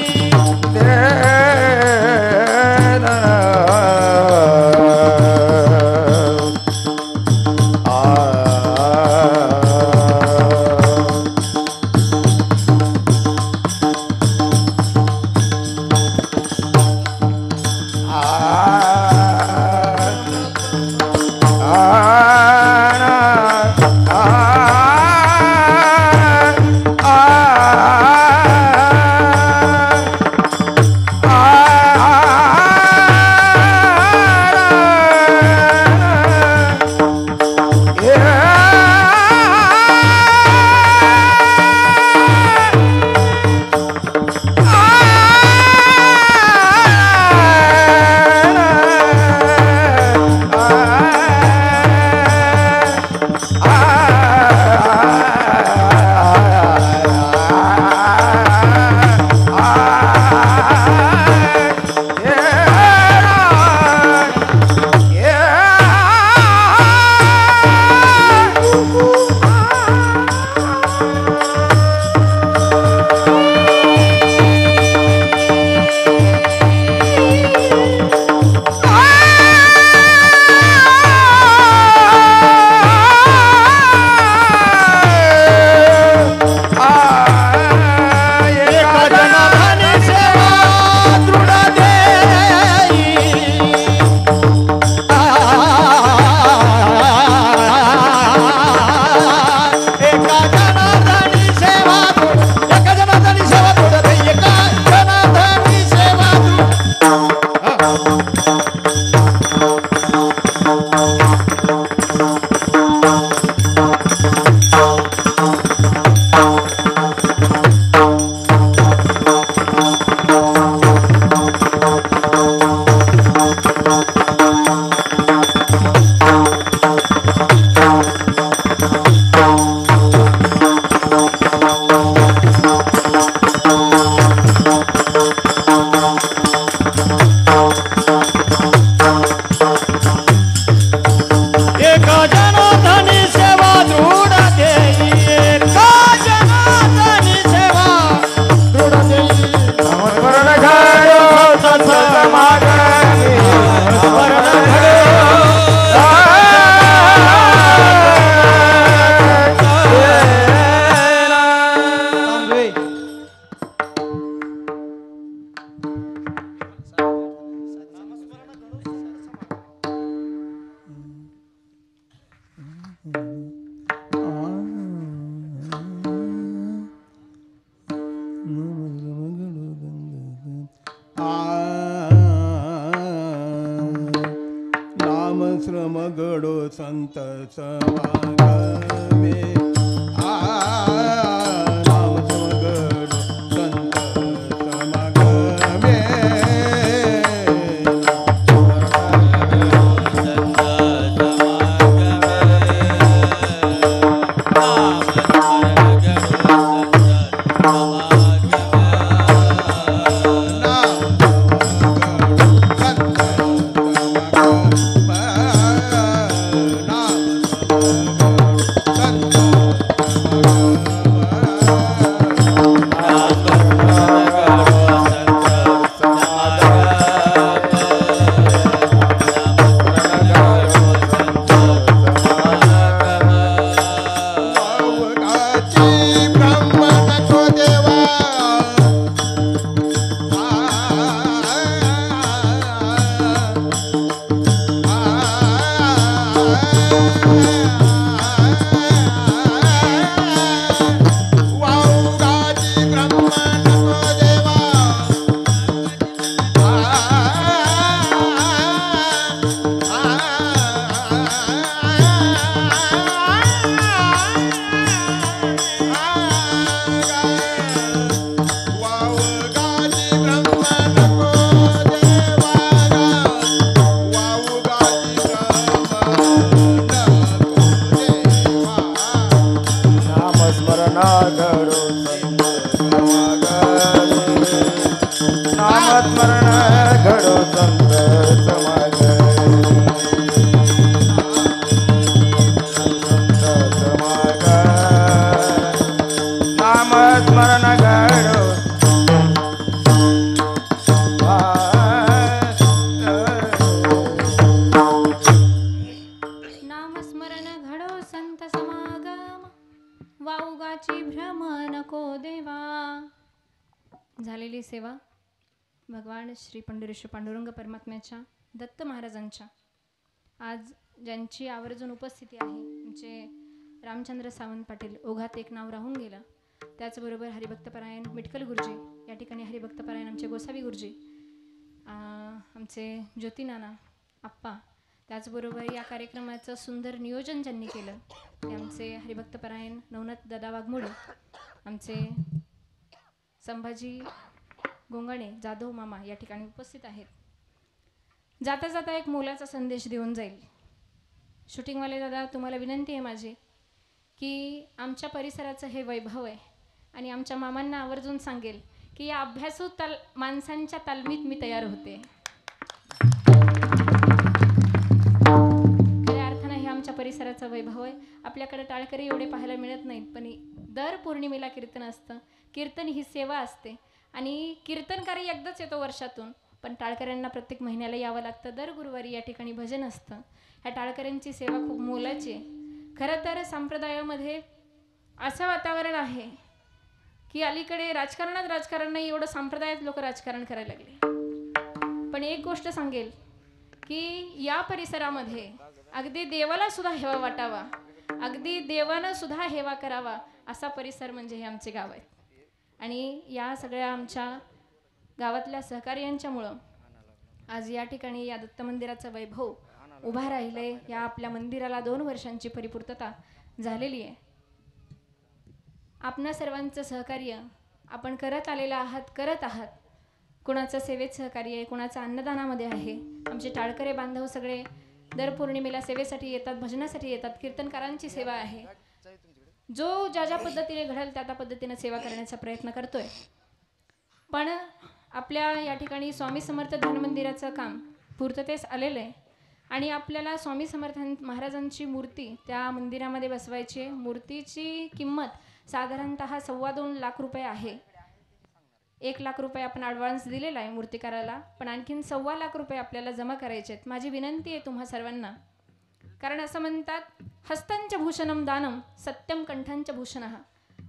संत समागमे नाम समगड संत समागमे नामस्मरण घडो संत समागम वाऊगाची भ्रम नको देवा. झालेली सेवा भगवान श्री पंढरीश्वर पांडुरंग परमात्म्याच्या दत्त महाराजांच्या आज ज्यांची आवर्जून उपस्थिती आहे आमचे रामचंद्र सावंत पाटील ओघात एक नाव राहून गेलं. त्याचबरोबर हरिभक्तपरायण मिटकल गुरुजी या ठिकाणी हरिभक्तपरायण आमचे गोसावी गुरुजी आमचे ज्योतिनाना आप्पा त्याचबरोबर या कार्यक्रमाचं सुंदर नियोजन ज्यांनी केलं ते आमचे हरिभक्तपरायण नवनाथ दादा वाघमोडे आमचे संभाजी गोंगाणे जाधव मामा या ठिकाणी उपस्थित आहेत. जाता जाता एक मोलाचा संदेश देऊन जाईल. शूटिंगवाले दादा तुम्हाला विनंती आहे माझी की आमच्या परिसराचं हे वैभव आहे आणि आमच्या मामांना आवर्जून सांगेल की या अभ्यासू माणसांच्या तालमीत मी तयार होते. खऱ्या अर्थानं हे आमच्या परिसराचं वैभव आहे. आपल्याकडे टाळकरी एवढे पाहायला मिळत नाहीत पण दर पौर्णिमेला कीर्तन असतं. कीर्तन ही सेवा असते आणि कीर्तनकारी एकदाच येतो वर्षातून पण टाळकऱ्यांना प्रत्येक महिन्याला यावं लागतं. दर गुरुवारी या ठिकाणी भजन असतं. ह्या टाळकऱ्यांची सेवा खूप मोलाची आहे. खरं तर संप्रदायामध्ये असं वातावरण आहे की अलीकडे राजकारण नाही एवढं संप्रदायात लोक राजकारण करायला लागले. पण एक गोष्ट सांगेल की या परिसरामध्ये अगदी देवाला सुद्धा हेवा वाटावा अगदी देवानं सुद्धा हेवा करावा असा परिसर म्हणजे हे आमचे गाव आहे. आणि या सगळ्या आमच्या गावातल्या सहकार्यांच्यामुळं आज या ठिकाणी या दत्त मंदिराचं वैभव उभा राहिले. या आपल्या मंदिराला 2 वर्षांची परिपूर्तता झालेली आहे. आपणा सर्वांचं सहकार्य आपण करत आहात. कुणाचं सेवेत सहकार्य आहे कुणाचं अन्नदानामध्ये आहे. आमचे टाळकरे बांधव सगळे दर पौर्णिमेला सेवेसाठी येतात भजनासाठी येतात. कीर्तनकारांची सेवा आहे. जो ज्या पद्धतीने घडेल त्या पद्धतीने सेवा करण्याचा प्रयत्न करतोय. पण आपल्या या ठिकाणी स्वामी समर्थ ध्यान मंदिराचं काम पूर्ततेस आलेलं आहे आणि आपल्याला स्वामी समर्थ महाराजांची मूर्ती त्या मंदिरामध्ये बसवायची आहे. मूर्तीची किंमत साधारणतः 2.25 लाख रुपये आहे. 1 लाख रुपये आपण ॲडव्हान्स दिलेला आहे मूर्तिकाराला पण आणखीन 2.25 लाख रुपये आपल्याला जमा करायचे आहेत. माझी विनंती आहे तुम्हा सर्वांना कारण असं म्हणतात हस्तंच भूषणम दानम सत्यम कंठंच भूषणः.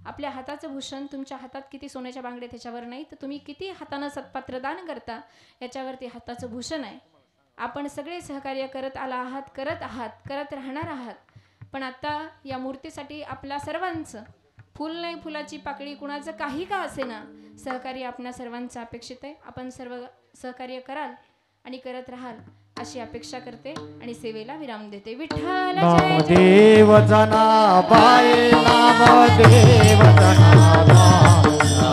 आपल्या हाताचं भूषण तुमच्या हातात किती सोन्याच्या बांगड्या त्याच्यावर नाही तर तुम्ही किती हातानं सत्पात्र दान करता याच्यावरती हाताचं भूषण आहे. आपण सगळे सहकार्य करत करत राहणार आहात. पण आता या मूर्तीसाठी आपल्या सर्वांचं फुल नाही फुलाची पाकळी कुणाचं काही का असेना सहकार्य आपल्या सर्वांचं अपेक्षित आहे. आपण सर्व सहकार्य कराल आणि करत राहाल अशी अपेक्षा करते आणि सेवेला विराम देते. विठ्ठल जय जय. नामदेव जनाबाई नामदेव जनाबाई